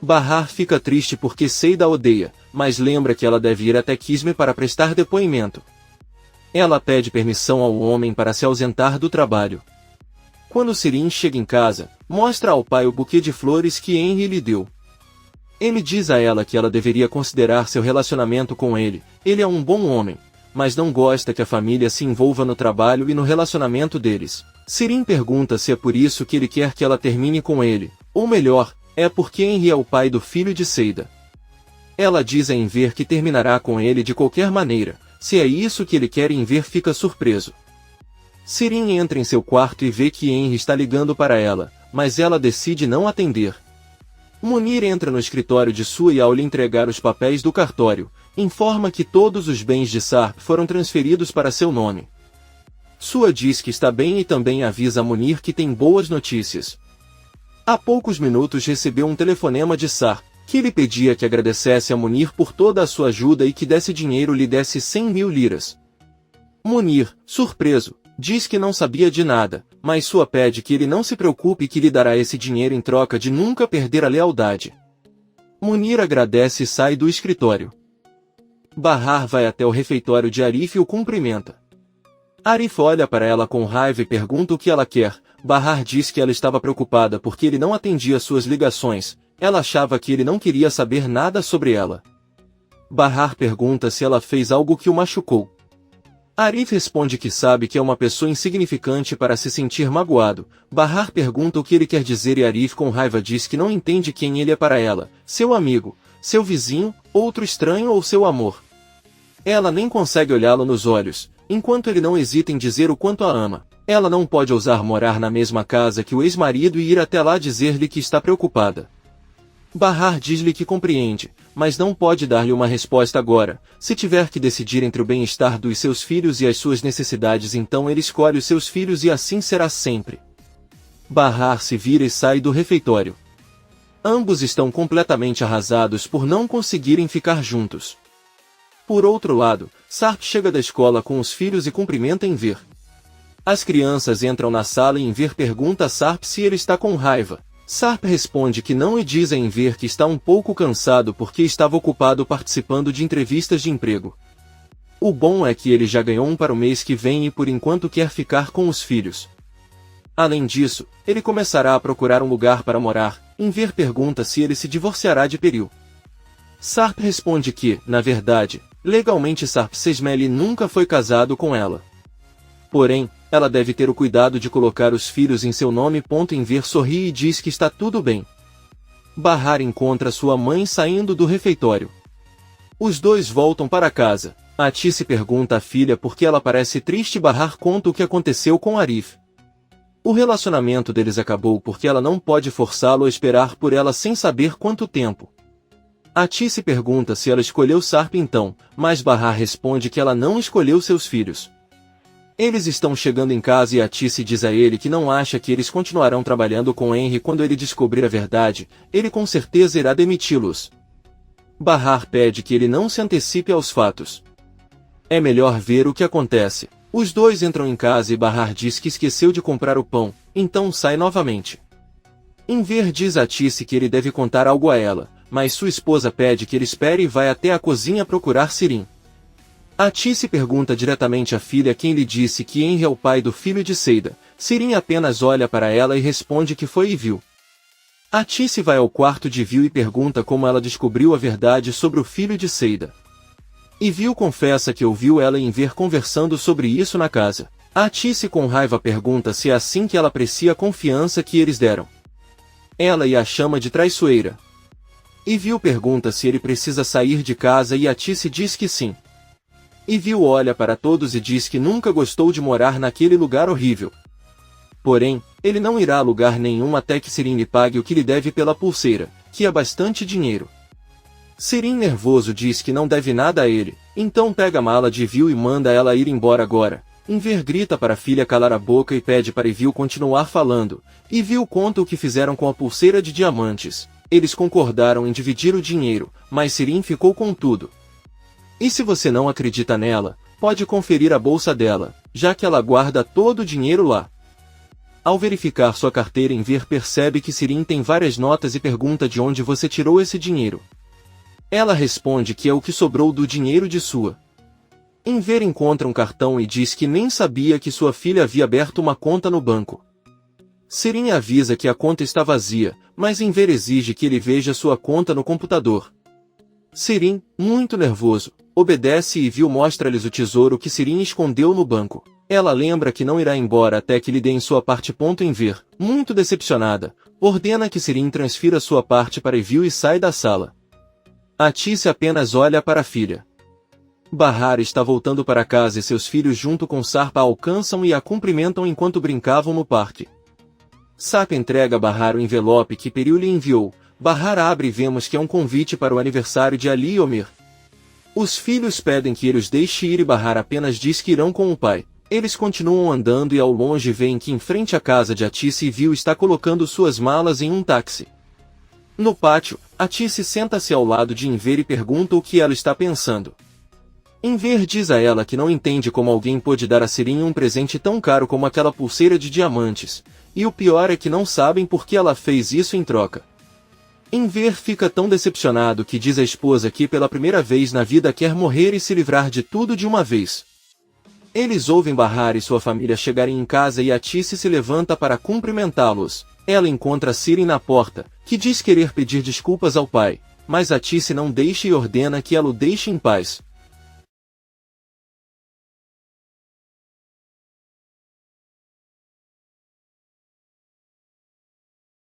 Bahar fica triste porque Seida a odeia, mas lembra que ela deve ir até Kisme para prestar depoimento. Ela pede permissão ao homem para se ausentar do trabalho. Quando Sirin chega em casa, mostra ao pai o buquê de flores que Henry lhe deu. Ele diz a ela que ela deveria considerar seu relacionamento com ele. Ele é um bom homem, mas não gosta que a família se envolva no trabalho e no relacionamento deles. Sirin pergunta se é por isso que ele quer que ela termine com ele, ou melhor, é porque Henry é o pai do filho de Seida. Ela diz a Enver que terminará com ele de qualquer maneira. Se é isso que ele quer, Enver fica surpreso. Sirin entra em seu quarto e vê que Henry está ligando para ela, mas ela decide não atender. Munir entra no escritório de Su e ao lhe entregar os papéis do cartório, informa que todos os bens de Sarp foram transferidos para seu nome. Sua diz que está bem e também avisa a Munir que tem boas notícias. Há poucos minutos recebeu um telefonema de Sarp, que lhe pedia que agradecesse a Munir por toda a sua ajuda e que desse dinheiro lhe desse 100.000 liras. Munir, surpreso, diz que não sabia de nada, mas Sua pede que ele não se preocupe e que lhe dará esse dinheiro em troca de nunca perder a lealdade. Munir agradece e sai do escritório. Bahar vai até o refeitório de Arif e o cumprimenta. Arif olha para ela com raiva e pergunta o que ela quer. Bahar diz que ela estava preocupada porque ele não atendia suas ligações. Ela achava que ele não queria saber nada sobre ela. Bahar pergunta se ela fez algo que o machucou. Arif responde que sabe que é uma pessoa insignificante para se sentir magoado. Bahar pergunta o que ele quer dizer e Arif com raiva diz que não entende quem ele é para ela, seu amigo, seu vizinho, outro estranho ou seu amor. Ela nem consegue olhá-lo nos olhos, enquanto ele não hesita em dizer o quanto a ama. Ela não pode ousar morar na mesma casa que o ex-marido e ir até lá dizer-lhe que está preocupada. Bahar diz-lhe que compreende, mas não pode dar-lhe uma resposta agora. Se tiver que decidir entre o bem-estar dos seus filhos e as suas necessidades, então ele escolhe os seus filhos e assim será sempre. Bahar se vira e sai do refeitório. Ambos estão completamente arrasados por não conseguirem ficar juntos. Por outro lado, Sarp chega da escola com os filhos e cumprimenta Enver. As crianças entram na sala e Enver pergunta a Sarp se ele está com raiva. Sarp responde que não e diz a Enver que está um pouco cansado porque estava ocupado participando de entrevistas de emprego. O bom é que ele já ganhou um para o mês que vem e por enquanto quer ficar com os filhos. Além disso, ele começará a procurar um lugar para morar. Enver pergunta se ele se divorciará de Peril. Sarp responde que, na verdade, legalmente Sarp Sesmeli nunca foi casado com ela. Porém, ela deve ter o cuidado de colocar os filhos em seu nome. Enver sorri e diz que está tudo bem. Bahar encontra sua mãe saindo do refeitório. Os dois voltam para casa. Atice pergunta à filha por que ela parece triste. Bahar conta o que aconteceu com Arif. O relacionamento deles acabou porque ela não pode forçá-lo a esperar por ela sem saber quanto tempo. Atice pergunta se ela escolheu Sarp então, mas Bahar responde que ela não escolheu seus filhos. Eles estão chegando em casa e Atice diz a ele que não acha que eles continuarão trabalhando com Henry quando ele descobrir a verdade. Ele com certeza irá demiti-los. Bahar pede que ele não se antecipe aos fatos. É melhor ver o que acontece. Os dois entram em casa e Bahar diz que esqueceu de comprar o pão, então sai novamente. Enver diz a Atice que ele deve contar algo a ela, mas sua esposa pede que ele espere e vai até a cozinha procurar Sirin. Atice pergunta diretamente à filha quem lhe disse que Henry é o pai do filho de Seida. Sirin apenas olha para ela e responde que foi Ivil. Atice vai ao quarto de Ivil e pergunta como ela descobriu a verdade sobre o filho de Seida. Ivil confessa que ouviu ela e Enver conversando sobre isso na casa. Atice com raiva pergunta se é assim que ela aprecia a confiança que eles deram. Ela a chama de traiçoeira. Ivil pergunta se ele precisa sair de casa e Atice diz que sim. Ivil olha para todos e diz que nunca gostou de morar naquele lugar horrível. Porém, ele não irá a lugar nenhum até que Sirin lhe pague o que lhe deve pela pulseira, que é bastante dinheiro. Sirin nervoso diz que não deve nada a ele, então pega a mala de Ivil e manda ela ir embora agora. Enver grita para a filha calar a boca e pede para Ivil continuar falando. Ivil conta o que fizeram com a pulseira de diamantes. Eles concordaram em dividir o dinheiro, mas Sirin ficou com tudo. E se você não acredita nela, pode conferir a bolsa dela, já que ela guarda todo o dinheiro lá. Ao verificar sua carteira, Enver percebe que Sirin tem várias notas e pergunta de onde você tirou esse dinheiro. Ela responde que é o que sobrou do dinheiro de sua. Enver encontra um cartão e diz que nem sabia que sua filha havia aberto uma conta no banco. Sirin avisa que a conta está vazia, mas Enver exige que ele veja sua conta no computador. Sirin, muito nervoso, obedece e Ivil mostra-lhes o tesouro que Sirin escondeu no banco. Ela lembra que não irá embora até que lhe deem sua parte. Enver, muito decepcionada, ordena que Sirin transfira sua parte para Ivil e sai da sala. Atice apenas olha para a filha. Bahar está voltando para casa e seus filhos junto com Sarp a alcançam e a cumprimentam enquanto brincavam no parque. Sarp entrega a Bahar o envelope que Peril lhe enviou. Bahar abre e vemos que é um convite para o aniversário de Ali e Omer. Os filhos pedem que ele os deixe ir e Bahar apenas diz que irão com o pai. Eles continuam andando e ao longe veem que em frente à casa de Atice Ivil está colocando suas malas em um táxi. No pátio, Atice senta-se ao lado de Enver e pergunta o que ela está pensando. Enver diz a ela que não entende como alguém pôde dar a Sirin um presente tão caro como aquela pulseira de diamantes, e o pior é que não sabem por que ela fez isso em troca. Em ver, fica tão decepcionado que diz à esposa que pela primeira vez na vida quer morrer e se livrar de tudo de uma vez. Eles ouvem Bahar e sua família chegarem em casa e Atice se levanta para cumprimentá-los. Ela encontra Siren na porta, que diz querer pedir desculpas ao pai, mas Atice não deixa e ordena que ela o deixe em paz.